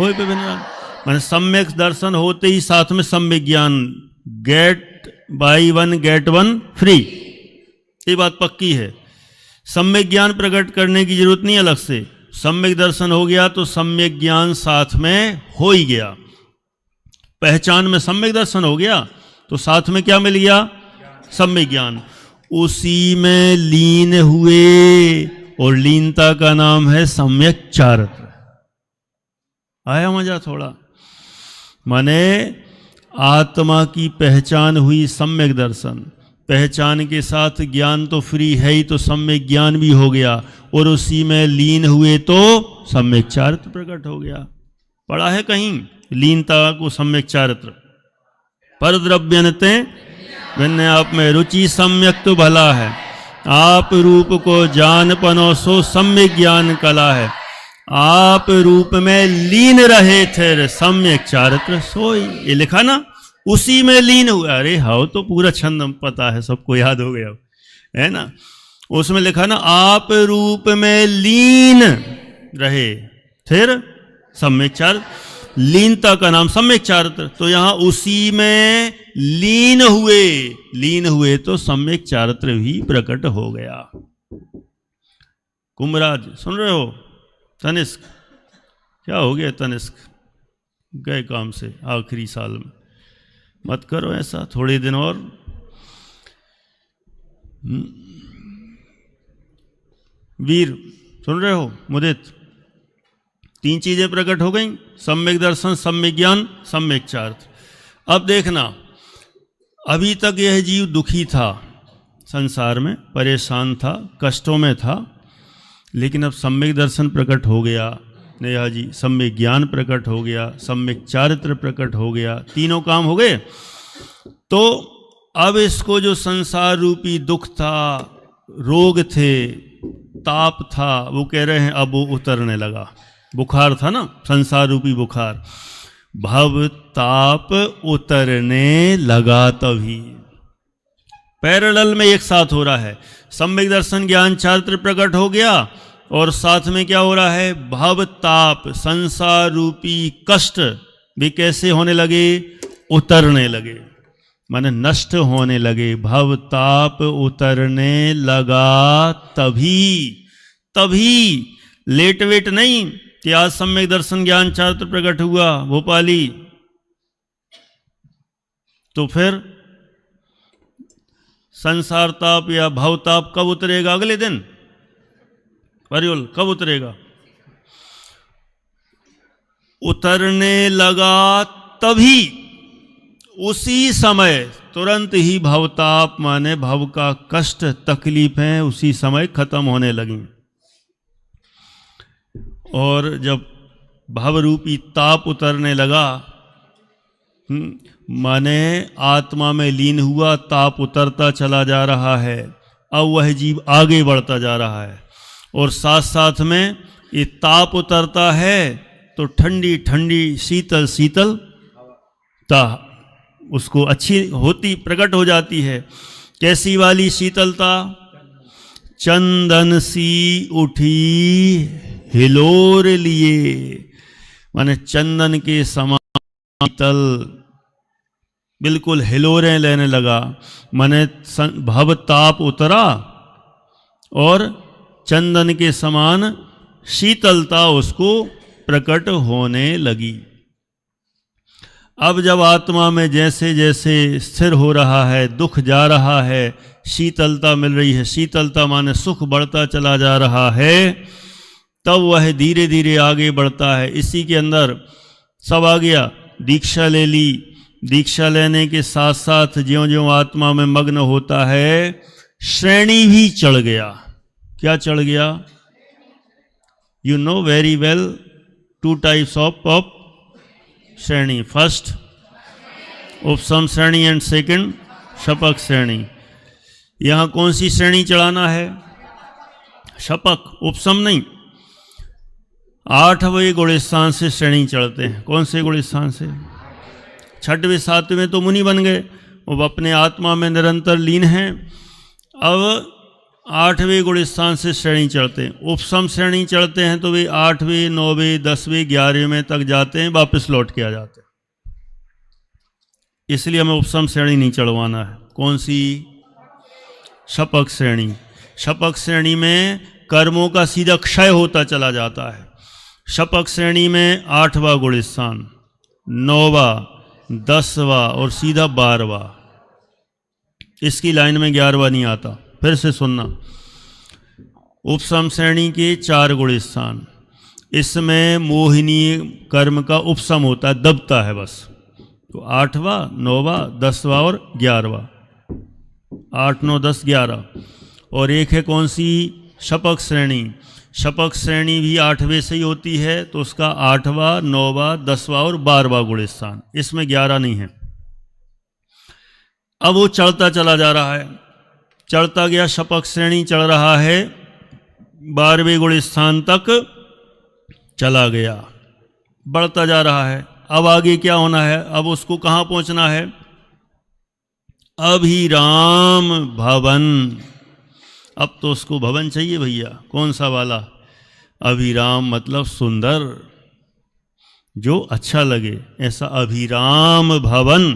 पे मैंने सम्यक दर्शन होते ही साथ में सम्यक ज्ञान, गेट बाई 1 गेट 1 फ्री, ये बात पक्की है। सम्यक ज्ञान प्रकट करने की जरूरत नहीं अलग से, सम्यक दर्शन हो गया तो सम्यक ज्ञान साथ में हो ही गया। पहचान में सम्यक दर्शन हो गया तो साथ में क्या मिल गया? सम्यक ज्ञान। उसी में लीन हुए, और लीनता का नाम है सम्यक चारित्र। आया मजा थोड़ा? माने आत्मा की पहचान हुई सम्यक दर्शन, पहचान के साथ ज्ञान तो फ्री है ही, तो सम्यक ज्ञान भी हो गया, और उसी में लीन हुए तो सम्यक चारित्र प्रकट हो गया। पढ़ा है कहीं लीनता को सम्यक चारित्र? पर द्रव्यनते मैंने आप में रुचि सम्यक तो भला है, आप रूप को जान पनो सो सम्यक ज्ञान कला है, आप रूप में लीन रहे थे सम्यक चारित्र सोई। ये लिखा ना, उसी में लीन हुआ। अरे हाँ, तो पूरा छंद पता है, सबको याद हो गया है ना। उसमें लिखा ना, आप रूप में लीन रहे फिर सम्यक चारित्र, लीनता का नाम सम्यक चारित्र। तो यहां उसी में लीन हुए तो सम्यक चारित्र भी प्रकट हो गया। कुंभराज सुन रहे हो? तनिष्क, क्या हो गया तनिष्क? गए काम से आखिरी साल में। मत करो ऐसा, थोड़े दिन और। वीर सुन रहे हो? मुदित, 3 चीजें प्रकट हो गई, सम्यक दर्शन, सम्यक ज्ञान, सम्यक चारित्र। अब देखना, अभी तक यह जीव दुखी था, संसार में परेशान था, कष्टों में था, लेकिन अब सम्यक दर्शन प्रकट हो गया, नेहा जी, सम्यक ज्ञान प्रकट हो गया, सम्यक चारित्र प्रकट हो गया, तीनों काम हो गए। तो अब इसको जो संसार रूपी दुख था, रोग थे, ताप था, वो कह रहे हैं अब वो उतरने लगा। बुखार था ना, संसार रूपी बुखार, भव ताप उतरने लगा। तभी पैरेलल में एक साथ हो रहा है, सम्यक दर्शन ज्ञान चारित्र प्रकट हो गया, और साथ में क्या हो रहा है? भव ताप, संसार रूपी कष्ट भी कैसे होने लगे? उतरने लगे, माने नष्ट होने लगे। भव ताप उतरने लगा तभी लेट वेट नहीं कि आज सम्यक दर्शन ज्ञान चारित्र प्रकट हुआ भोपाली, तो फिर संसार ताप या भव ताप कब उतरेगा? अगले दिन। परियोल कब उतरेगा? उतरने लगा तभी, उसी समय तुरंत ही भवताप माने भव का कष्ट, तकलीफें उसी समय खत्म होने लगी। और जब भव रूपी ताप उतरने लगा, माने आत्मा में लीन हुआ, ताप उतरता चला जा रहा है, अब वह जीव आगे बढ़ता जा रहा है, और साथ साथ में ये ताप उतरता है तो ठंडी ठंडी शीतल शीतलता उसको अच्छी होती, प्रकट हो जाती है। कैसी वाली शीतलता? चंदन सी उठी हिलोर लिए, माने चंदन के समान शीतल, बिल्कुल हिलोरें लेने लगा। माने भव ताप उतरा और चंदन के समान शीतलता उसको प्रकट होने लगी। अब जब आत्मा में जैसे जैसे स्थिर हो रहा है, दुख जा रहा है, शीतलता मिल रही है, शीतलता माने सुख बढ़ता चला जा रहा है, तब वह धीरे धीरे आगे बढ़ता है। इसी के अंदर सब आ गया। दीक्षा ले ली, दीक्षा लेने के साथ साथ ज्यों ज्यों आत्मा में मग्न होता है, श्रेणी भी चढ़ गया। क्या चढ़ गया? You know very well 2 types of श्रेणी। फर्स्ट उपसम श्रेणी एंड सेकंड शपक श्रेणी। यहां कौन सी श्रेणी चढ़ाना है? शपक, उपसम नहीं। 8वें गुणस्थान से श्रेणी चढ़ते हैं। कौन से गुणस्थान से? 6वें 7वें तो मुनि बन गए, वो अपने आत्मा में निरंतर लीन हैं। अब 8वें गुणस्थान से श्रेणी चढ़ते हैं। उपसम श्रेणी चढ़ते हैं तो वे 8वें 9वें 10वें 11वें तक जाते हैं, वापस लौट के आ जाते हैं। इसलिए हमें उपसम श्रेणी नहीं चढ़वाना है। कौन सी? शपक श्रेणी। शपक श्रेणी में कर्मों का सीधा क्षय होता चला जाता है। शपक श्रेणी में 8वां गुणस्थान, 9वां, 10वां और सीधा 12वां। इसकी लाइन में 11वां नहीं आता। फिर से सुनना, उपसम श्रेणी के 4 गुण स्थान, इसमें मोहिनी कर्म का उपसम होता है, दबता है बस। तो 8वां, 9वां, 10वां और 11वां, 8, 9, 10, 11। और एक है कौन सी? शपक श्रेणी। शपक श्रेणी भी 8वें से ही होती है, तो उसका 8वां, 9वां, 10वां और 12वां गुण स्थान, इसमें 11 नहीं है। अब वो चढ़ता चला जा रहा है, चढ़ता गया, शपक श्रेणी चढ़ रहा है, 12वें गुण स्थान तक चला गया, बढ़ता जा रहा है। अब आगे क्या होना है? अब उसको कहाँ पहुंचना है? अभिराम भवन। अब तो उसको भवन चाहिए भैया, कौन सा वाला? अभिराम मतलब सुंदर, जो अच्छा लगे, ऐसा अभिराम भवन।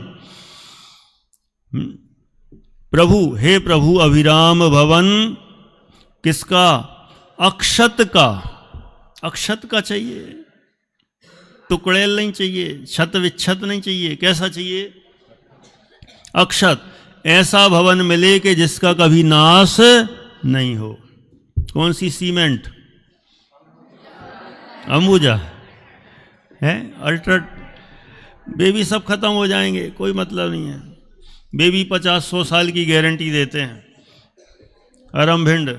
प्रभु, हे प्रभु, अभिराम भवन किसका? अक्षत का। अक्षत का चाहिए, टुकड़ेल नहीं चाहिए, छत विच्छत नहीं चाहिए। कैसा चाहिए? अक्षत। ऐसा भवन मिले कि जिसका कभी नाश नहीं हो। कौन सी सीमेंट? अंबुजा है, अल्ट्रा बेबी सब खत्म हो जाएंगे, कोई मतलब नहीं है। बेबी 50-100 साल की गारंटी देते हैं। अरमभिंड,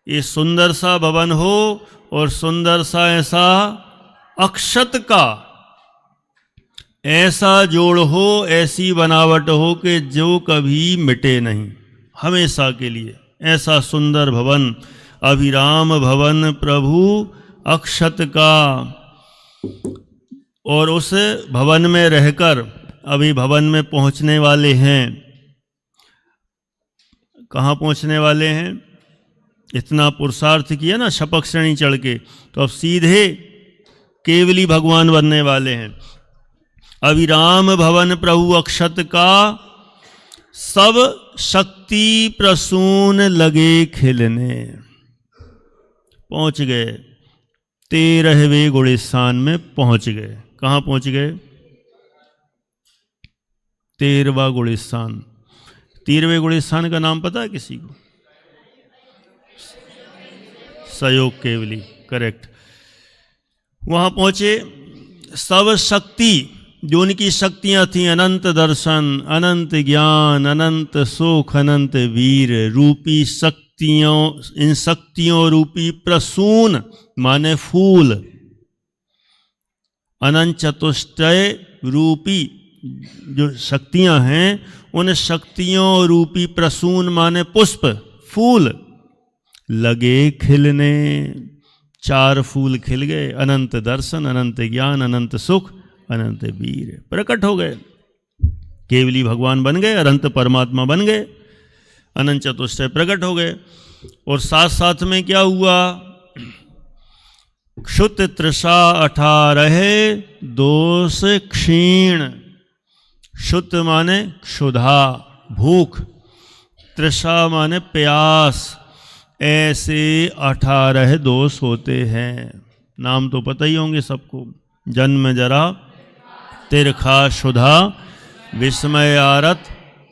ये सुंदर सा भवन हो और सुंदर सा ऐसा अक्षत का ऐसा जोड़ हो, ऐसी बनावट हो कि जो कभी मिटे नहीं, हमेशा के लिए। ऐसा सुंदर भवन, अभिराम भवन प्रभु अक्षत का। और उस भवन में रहकर अभी भवन में पहुंचने वाले हैं। कहाँ पहुंचने वाले हैं? इतना पुरुषार्थ किया ना शपक श्रेणी चढ़ के, तो अब सीधे केवली भगवान बनने वाले हैं। अभिराम भवन प्रभु अक्षत का, सब शक्ति प्रसून लगे खिलने। पहुंच गए, 13वें गुण स्थान में पहुंच गए। कहाँ पहुंच गए? 13वां गुण स्थान। 13वें गुण स्थान का नाम पता है किसी को? सहयोग केवली, करेक्ट। वहां पहुंचे, सब शक्ति, जो उनकी शक्तियां थी, अनंत दर्शन, अनंत ज्ञान, अनंत सुख, अनंत वीर रूपी शक्तियों, इन शक्तियों रूपी प्रसून माने फूल, अनंत चतुष्टय रूपी जो शक्तियां हैं, उन शक्तियों रूपी प्रसून माने पुष्प, फूल लगे खिलने। 4 फूल खिल गए, अनंत दर्शन, अनंत ज्ञान, अनंत सुख, अनंत वीर प्रकट हो गए। केवली भगवान बन गए, अनंत परमात्मा बन गए, अनंत चतुष्टय प्रकट हो गए। और साथ साथ में क्या हुआ? क्षुत तृषा 18 दोष क्षीण। क्षुत माने क्षुधा, भूख, तृषा माने प्यास। ऐसे 18 दोष होते हैं। नाम तो पता ही होंगे सबको। जन्म जरा, तिरखा शुधा, विस्मय आरत,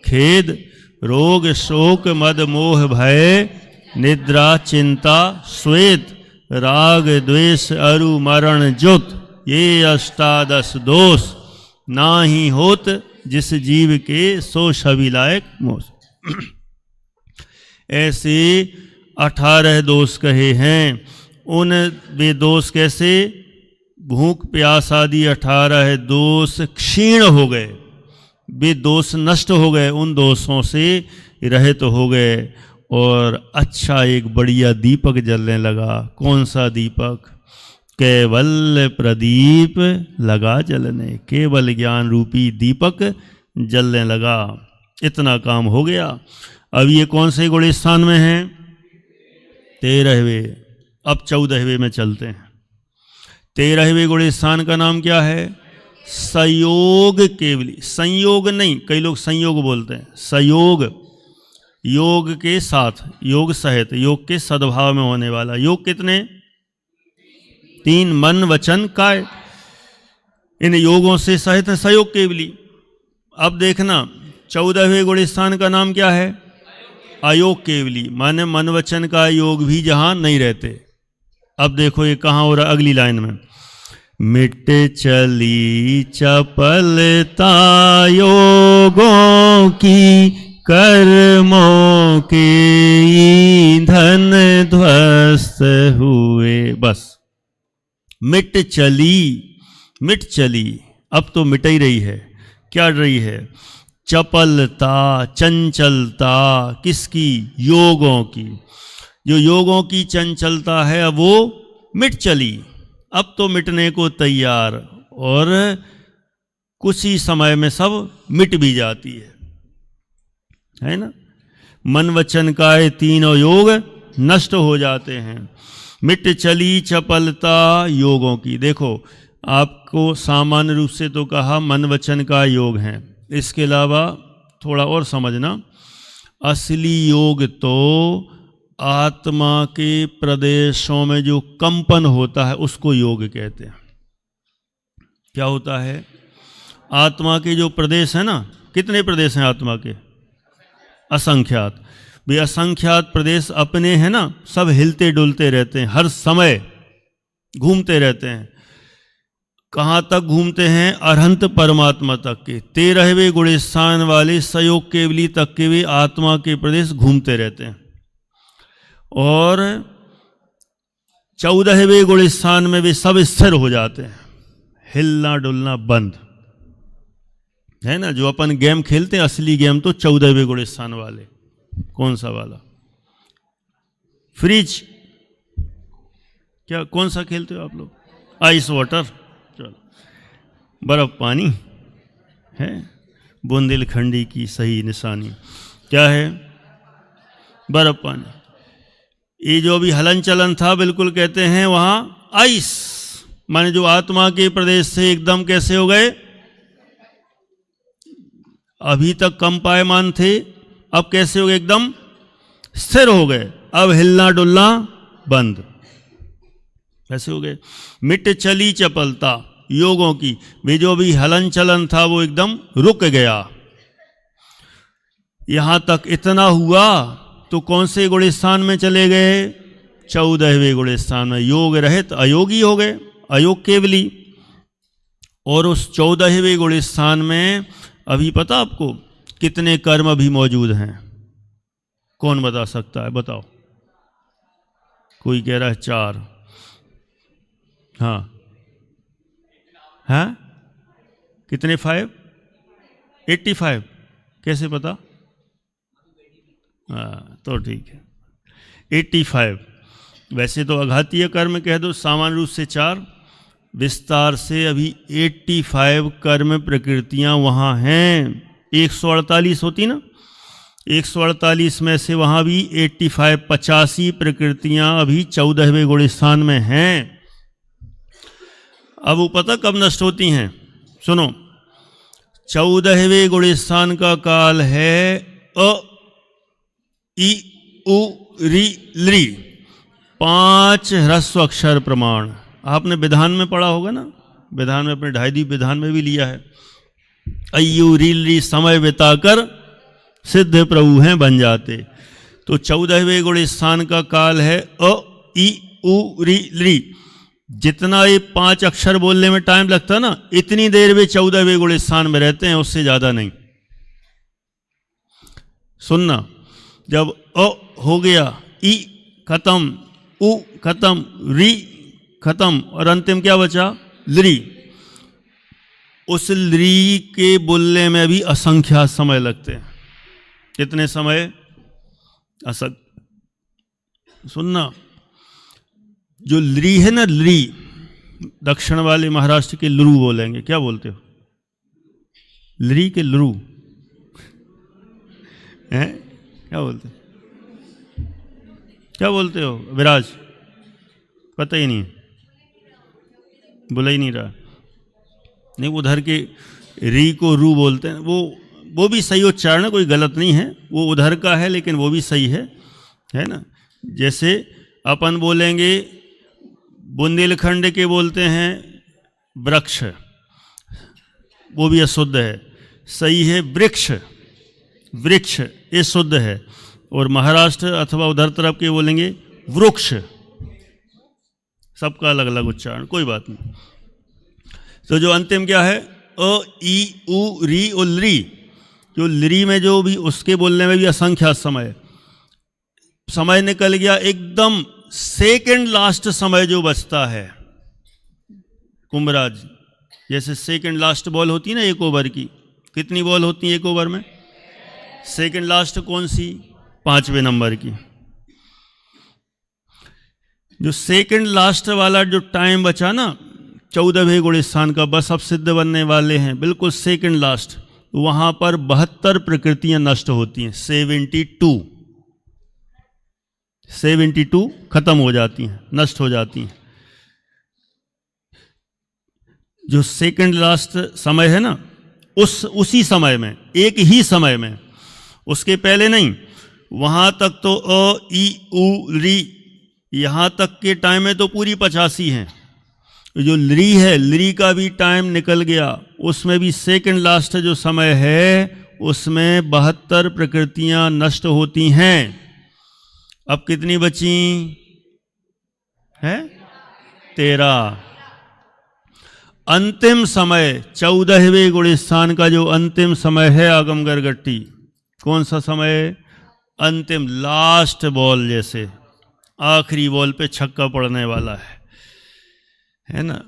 खेद, रोग शोक मद मोह भय, निद्रा चिंता श्वेत, राग द्वेष अरु मरण जुत। ये 18 दोष नाही होत जिस जीव के सो छवि लायक मोस। ऐसे 18 दोष कहे हैं। उन वे दोष कैसे? भूख प्यास आदि 18 दोष क्षीण हो गए, वे दोष नष्ट हो गए, उन दोषों से रहित हो गए। और अच्छा एक बढ़िया दीपक जलने लगा। कौन सा दीपक? केवल प्रदीप लगा जलने, केवल ज्ञान रूपी दीपक जलने लगा। इतना काम हो गया। अब ये कौन से गुण स्थान में हैं? 13वें। अब 14वें में चलते हैं। 13वें गुण स्थान का नाम क्या है? संयोग केवली। संयोग नहीं, कई लोग संयोग बोलते हैं। संयोग, योग के साथ, योग सहित, योग के सद्भाव में होने वाला। योग कितने? 3, मन वचन काय। इन योगों से सहित है संयोग केवली। अब देखना 14वें गुण स्थान का नाम क्या है? अयोग केवली, माने मन वचन का योग भी जहां नहीं रहते। अब देखो ये कहाँ हो रहा, अगली लाइन में, मिट चली चपलता योगों की, कर्मों के ईंधन ध्वस्त हुए। बस मिट चली, अब तो मिट ही रही है। क्या रही है? चपलता, चंचलता, किसकी? योगों की। जो योगों की चंचलता है अब वो मिट चली, अब तो मिटने को तैयार, और कुछ ही समय में सब मिट भी जाती है ना। मन वचन का ये तीनों योग नष्ट हो जाते हैं। मिट चली चपलता योगों की। देखो आपको सामान्य रूप से तो कहा मन वचन का योग है, इसके अलावा थोड़ा और समझना, असली योग तो आत्मा के प्रदेशों में जो कंपन होता है उसको योग कहते हैं। क्या होता है? आत्मा के जो प्रदेश है ना, कितने प्रदेश हैं आत्मा के? असंख्यात। भी असंख्यात प्रदेश अपने हैं ना, सब हिलते डुलते रहते हैं, हर समय घूमते रहते हैं। कहाँ तक घूमते हैं? अरहंत परमात्मा तक के 13वें गुणस्थान वाले सयोग केवली तक के भी आत्मा के प्रदेश घूमते रहते हैं। और 14वें गुणस्थान में वे सब स्थिर हो जाते हैं, हिलना डुलना बंद है ना। जो अपन गेम खेलते हैं असली गेम तो 14वें गुणस्थान वाले। कौन सा वाला? फ्रिज? क्या कौन सा खेलते हो आप लोग? आइस वाटर, चलो बर्फ पानी है। बुंदेलखंडी की सही निशानी क्या है? बर्फ पानी। ये जो भी हलन चलन था बिल्कुल कहते हैं वहां आइस, माने जो आत्मा के प्रदेश से एकदम कैसे हो गए? अभी तक कंपायमान थे, अब कैसे हो गए? एकदम स्थिर हो गए, अब हिलना डुलना बंद, कैसे हो गए? मिट चली चपलता योगों की, वे जो भी हलन चलन था वो एकदम रुक गया। यहां तक इतना हुआ तो कौन से गुणस्थान में चले गए? 14वें गुणस्थान में। योग रहित अयोगी हो गए, अयोग केवली। और उस 14वें गुणस्थान में अभी पता आपको कितने कर्म अभी मौजूद हैं? कौन बता सकता है? बताओ। कोई कह रहा है 4। हाँ हाँ, कितने? 5? 85? कैसे पता? हाँ तो ठीक है, 85। वैसे तो अघातीय कर्म कह दो, सामान्य रूप से 4, विस्तार से अभी 85 कर्म प्रकृतियां वहां हैं। 148 होती ना, 148 में से वहां भी 85 85 प्रकृतियां अभी 14वें गुणस्थान में हैं। अब वो पता कब नष्ट होती हैं? सुनो, 14वें गुणस्थान का काल है अ इ उ रि लृ, 5 ह्रस्व अक्षर प्रमाण। आपने विधान में पढ़ा होगा ना, विधान में, अपने ढाईदीप विधान में भी लिया है। अय्यू री लृ समय बिताकर सिद्ध प्रभु हैं बन जाते। तो 14वें गुणस्थान का काल है अ इ उ रि लृ। जितना ये 5 अक्षर बोलने में टाइम लगता है ना, इतनी देर वे 14वें गुणस्थान में रहते हैं, उससे ज्यादा नहीं। सुनना, जब अ हो गया, इ खत्म, उ खत्म, रि खत्म, और अंतिम क्या बचा? लृ। उस लृ के बोलने में भी असंख्यात समय लगते हैं। कितने समय? सुनना, जो लृ है ना, लृ, दक्षिण वाले महाराष्ट्र के लरू बोलेंगे। क्या बोलते हो? लृ के लरू हैं? क्या बोलते? क्या बोलते हो विराज? पता ही नहीं, बोला ही नहीं रहा। नहीं, उधर के री को रू बोलते हैं, वो भी सही उच्चारण है, कोई गलत नहीं है, वो उधर का है लेकिन वो भी सही है ना। जैसे अपन बोलेंगे, बुंदेलखंड के बोलते हैं वृक्ष, वो भी अशुद्ध है। सही है वृक्ष, वृक्ष ये शुद्ध है। और महाराष्ट्र अथवा उधर तरफ के बोलेंगे वृक्ष। सबका अलग अलग उच्चारण, कोई बात नहीं। तो जो अंतिम क्या है, अ, ई, उ, री और ली, जो ली में जो भी उसके बोलने में भी असंख्यात समय निकल गया। एकदम सेकंड लास्ट समय जो बचता है कुंभराज, जैसे सेकंड लास्ट बॉल होती है ना एक ओवर की, कितनी बॉल होती है एक ओवर में? सेकंड लास्ट कौन सी? 5वें नंबर की। जो सेकंड लास्ट वाला जो टाइम बचा ना 14वें गुण स्थान का, बस अब सिद्ध बनने वाले हैं, बिल्कुल सेकंड लास्ट, वहां पर 72 प्रकृतियां नष्ट होती हैं। 72 खत्म हो जाती हैं, नष्ट हो जाती हैं। जो सेकंड लास्ट समय है ना, उसी समय में, एक ही समय में, उसके पहले नहीं, वहां तक तो अ, ई, उ, री, यहां तक के टाइम में तो पूरी 85 हैं। जो ली है, ली का भी टाइम निकल गया, उसमें भी सेकंड लास्ट जो समय है उसमें 72 प्रकृतियां नष्ट होती हैं। अब कितनी बची है? 13। अंतिम समय 14वें गुण स्थान का जो अंतिम समय है आगम गरगट्टी, कौन सा समय? अंतिम लास्ट बॉल, जैसे आखिरी बॉल पे छक्का पड़ने वाला है ना।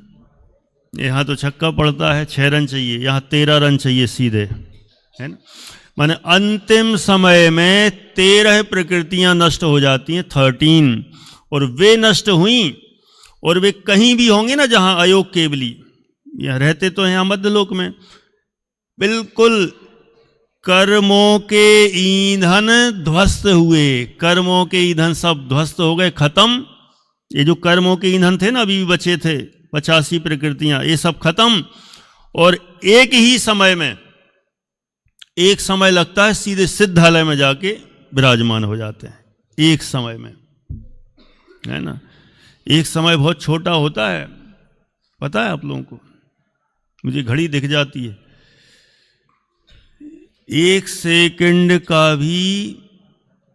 यहाँ तो छक्का पड़ता है 6 रन चाहिए, यहाँ 13 रन चाहिए सीधे, है ना। माने अंतिम समय में 13 प्रकृतियां नष्ट हो जाती हैं, 13, और वे नष्ट हुई, और वे कहीं भी होंगे ना जहां अयोग केवली, यहाँ रहते तो हैं मध्यलोक में, बिल्कुल कर्मों के ईंधन ध्वस्त हुए, कर्मों के ईंधन सब ध्वस्त हो गए, खत्म। ये जो कर्मों के ईंधन थे ना, अभी भी बचे थे 85 प्रकृतियां, ये सब खत्म। और एक ही समय में, एक समय लगता है सीधे सिद्धालय में जाके विराजमान हो जाते हैं, एक समय में, है ना। एक समय बहुत छोटा होता है, पता है आप लोगों को? मुझे घड़ी दिख जाती है, 1 सेकंड का भी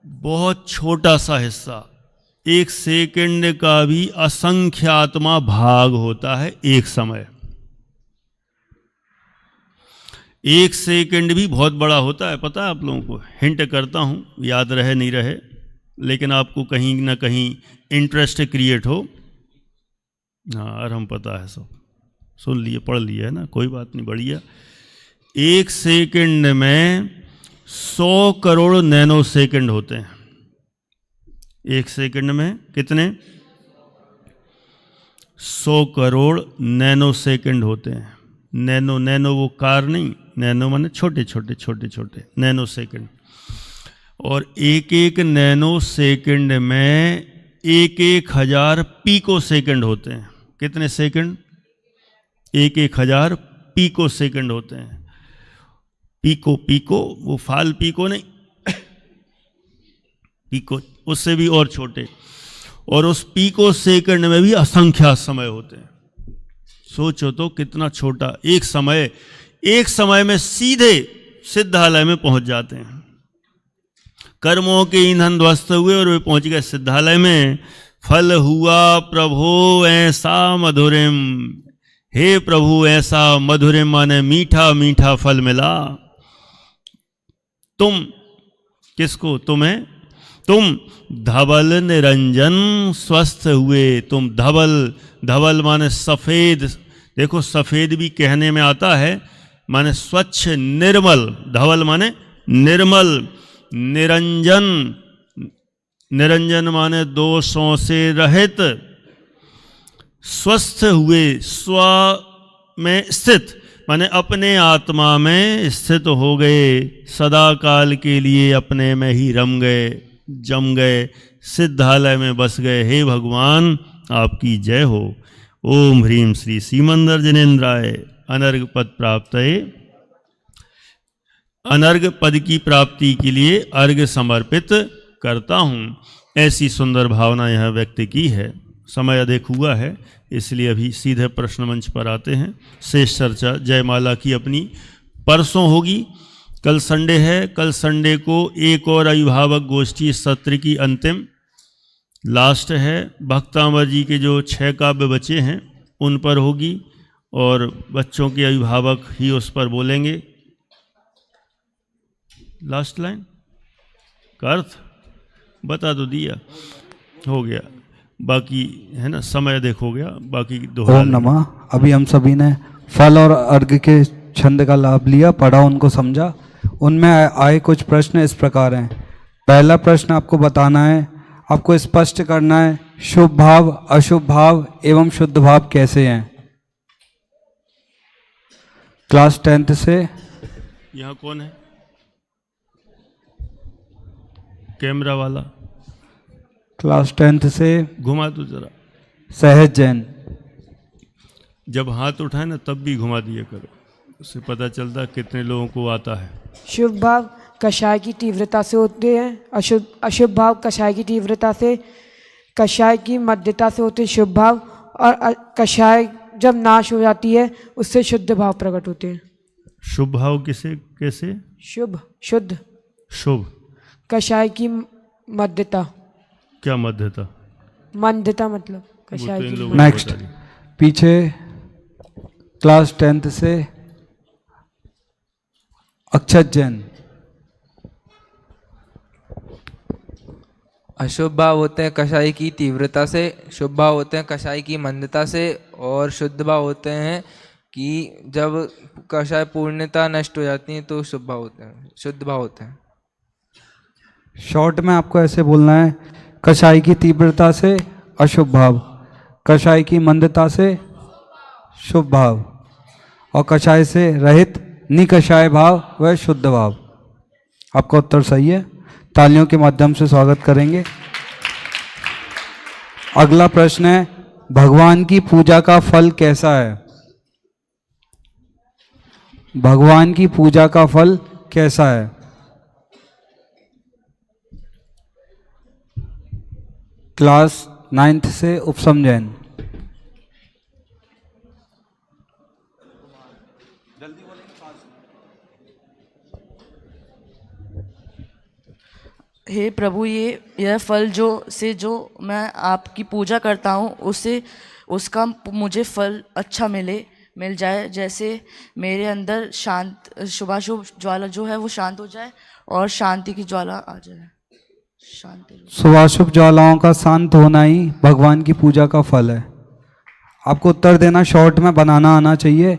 बहुत छोटा सा हिस्सा, 1 सेकंड का भी असंख्यात्मा भाग होता है एक समय। 1 सेकंड भी बहुत बड़ा होता है, पता है आप लोगों को? हिंट करता हूं, याद रहे नहीं रहे, लेकिन आपको कहीं ना कहीं इंटरेस्ट क्रिएट हो। हाँ, और हम पता है, सब सुन लिए, पढ़ लिए, है ना, कोई बात नहीं, बढ़िया। 1 सेकंड में 100 करोड़ नैनो सेकंड होते हैं। 1 सेकंड में कितने? 100 करोड़ नैनो सेकंड होते हैं। नैनो वो कार नहीं, नैनो माने छोटे छोटे नैनो सेकंड। और एक नैनो सेकंड में 1,000 पीको सेकंड होते हैं। कितने सेकंड? 1,000 पीको सेकंड होते हैं। पीको वो फाल पीको नहीं, पीको उससे भी और छोटे। और उस पीको सेकंड में भी असंख्यात समय होते हैं। सोचो तो कितना छोटा एक समय में सीधे सिद्धालय में पहुंच जाते हैं। कर्मों के ईंधन ध्वस्त हुए और वे पहुंच गए सिद्धालय में। फल हुआ प्रभु ऐसा मधुरिम, हे प्रभु ऐसा मधुरिम माने मीठा मीठा फल मिला। तुम किसको? तुम्हें। तुम धवल निरंजन स्वस्थ हुए। तुम धवल माने सफेद। देखो सफेद भी कहने में आता है, माने स्वच्छ निर्मल। धवल माने निर्मल। निरंजन माने दोषों से रहित। स्वस्थ हुए, स्व में स्थित माने अपने आत्मा में स्थित हो गए। सदा काल के लिए अपने में ही रम गए, जम गए, सिद्धालय में बस गए। हे भगवान आपकी जय हो। ओम ह्रीम श्री सीमंदर जनेन्द्राय अनर्घ पद प्राप्तये। अनर्घ पद की प्राप्ति के लिए अर्घ समर्पित करता हूँ। ऐसी सुंदर भावना यह व्यक्त की है। समय अधिक हुआ है, इसलिए अभी सीधे प्रश्न मंच पर आते हैं। शेष चर्चा जयमाला की अपनी परसों होगी। कल संडे है, कल संडे को एक और अभिभावक गोष्ठी इस सत्र की अंतिम लास्ट है। भक्तामर जी के जो 6 काव्य बचे हैं उन पर होगी और बच्चों के अभिभावक ही उस पर बोलेंगे। लास्ट लाइन का अर्थ बता तो दिया, हो गया, बाकी है ना, समय देखो गया, बाकी दोहरा ओम नमः। अभी हम सभी ने फल और अर्घ के छंद का लाभ लिया, पढ़ा, उनको समझा। उनमें आए कुछ प्रश्न इस प्रकार हैं। पहला प्रश्न आपको बताना है, आपको स्पष्ट करना है शुभ भाव, अशुभ भाव एवं शुद्ध भाव कैसे हैं। क्लास 10th से। यहाँ कौन है कैमरा वाला? क्लास 10th से घुमा दो जरा। सहज जैन। जब हाथ उठाए ना तब भी घुमा दिया करो, उससे पता चलता है कितने लोगों को आता है। शुभ भाव कषाय की तीव्रता से होते हैं, अशुभ भाव कषाय की तीव्रता से, कषाय की मध्यता से होते हैं शुभ भाव, और कषाय जब नाश हो जाती है उससे शुद्ध भाव प्रकट होते हैं। शुभ भाव किसे कैसे? शुभ शुद्ध। शुभ कषाय की मध्यता। क्या मध्यता? मंदता मतलब वो कषाय तो इन की। लोगों को नेक्स्ट बता दी। पीछे क्लास 10th से अक्षत जैन। अशुभ भाव होते हैं कषाय की तीव्रता से, शुभ भाव होते हैं कषाय की मंदता से, और शुद्ध भाव होते हैं कि जब कषाय पूर्णता नष्ट हो जाती है तो शुभ भाव होते हैं, शुद्ध भाव होते हैं। शॉर्ट में आपको ऐसे बोलना है, कषाय की तीव्रता से अशुभ भाव, कषाय की मंदता से शुभ भाव, और कषाय से रहित निकषाय भाव व शुद्ध भाव। आपका उत्तर सही है, तालियों के माध्यम से स्वागत करेंगे। अगला प्रश्न है, भगवान की पूजा का फल कैसा है। भगवान की पूजा का फल कैसा है। क्लास 9th से उपसम जैन। हे प्रभु, यह फल जो मैं आपकी पूजा करता हूँ उसका मुझे फल अच्छा मिल जाए, जैसे मेरे अंदर शुभाशुभ ज्वाला जो है वो शांत हो जाए और शांति की ज्वाला आ जाए। शांति। शुभाशुभ ज्वालाओं का शांत होना ही भगवान की पूजा का फल है। आपको उत्तर देना शॉर्ट में बनाना आना चाहिए।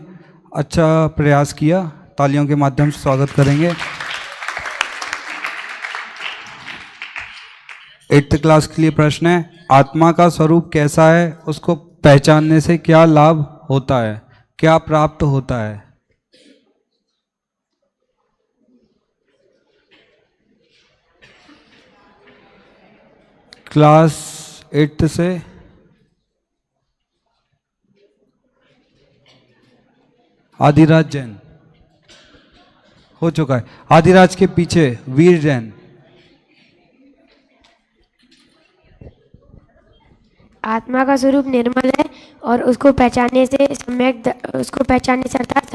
अच्छा प्रयास किया, तालियों के माध्यम से स्वागत करेंगे। 8th क्लास के लिए प्रश्न है, आत्मा का स्वरूप कैसा है, उसको पहचानने से क्या लाभ होता है, क्या प्राप्त होता है। क्लास 8th से आदिराज जैन हो चुका है। आदिराज के पीछे वीर जैन। आत्मा का स्वरूप निर्मल है और उसको पहचानने से अर्थात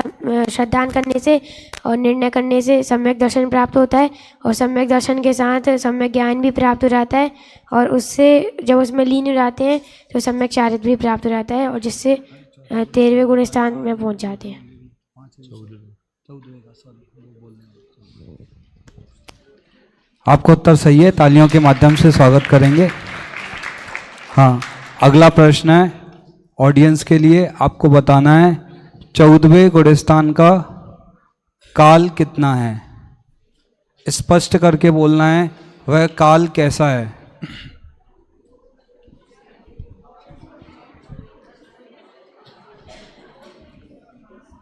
श्रद्धान करने से और निर्णय करने से सम्यक दर्शन प्राप्त होता है, और सम्यक दर्शन के साथ सम्यक ज्ञान भी प्राप्त हो जाता है, और उससे जब उसमें लीन हो जाते हैं तो सम्यक चारित्र भी प्राप्त हो जाता है, और जिससे 13वें गुण स्थान में पहुंच जाते हैं। आपका उत्तर सही है, तालियों के माध्यम से स्वागत करेंगे। हाँ, अगला प्रश्न है ऑडियंस के लिए, आपको बताना है 14वें गुणस्थान का काल कितना है। स्पष्ट करके बोलना है वह काल कैसा है।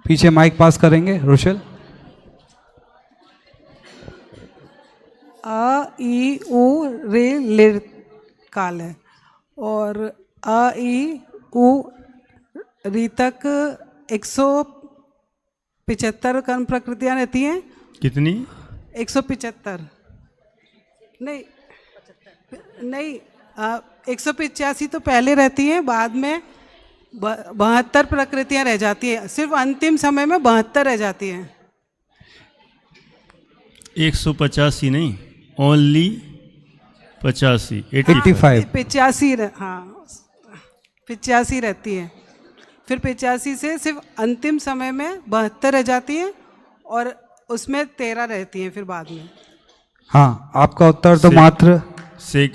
पीछे माइक पास करेंगे रुशल। अ ई उ रे लिर काल है, और अ ई उ री तक 175 कर्म प्रकृतियां रहती हैं। कितनी? 175 नहीं 185 तो पहले रहती है, बाद में 72 प्रकृतियां रह जाती हैं, सिर्फ अंतिम समय में 72 रह जाती हैं। 185 नहीं, ओनली 85, 85। 85 हाँ 85 रहती है, फिर 85 से सिर्फ अंतिम समय में 72 रह जाती है और उसमें 13 रहती हैं फिर बाद में। हाँ, आपका उत्तर तो मात्र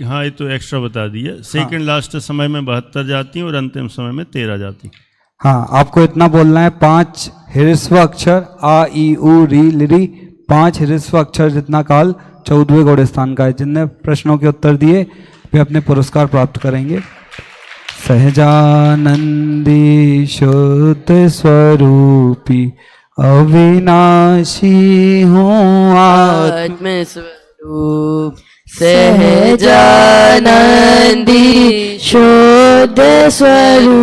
हाँ, ये तो एक्स्ट्रा बता दिया। सेकंड लास्ट समय में 72 जाती हैं और अंतिम समय में 13 जाती हैं। हाँ, आपको इतना बोलना है 5 ह्रस्व अक्षर आ ई उ री लिरी, 5 ह्रस्व अक्षर जितना काल 14वें घोड़े स्थान का है। जिनने प्रश्नों के उत्तर दिए वे अपने पुरस्कार प्राप्त करेंगे। सहजानंदी शुद्ध स्वरूपी अविनाशी हूँ आत्म स्वरूप सहजानंदी शुद्ध स्वरूप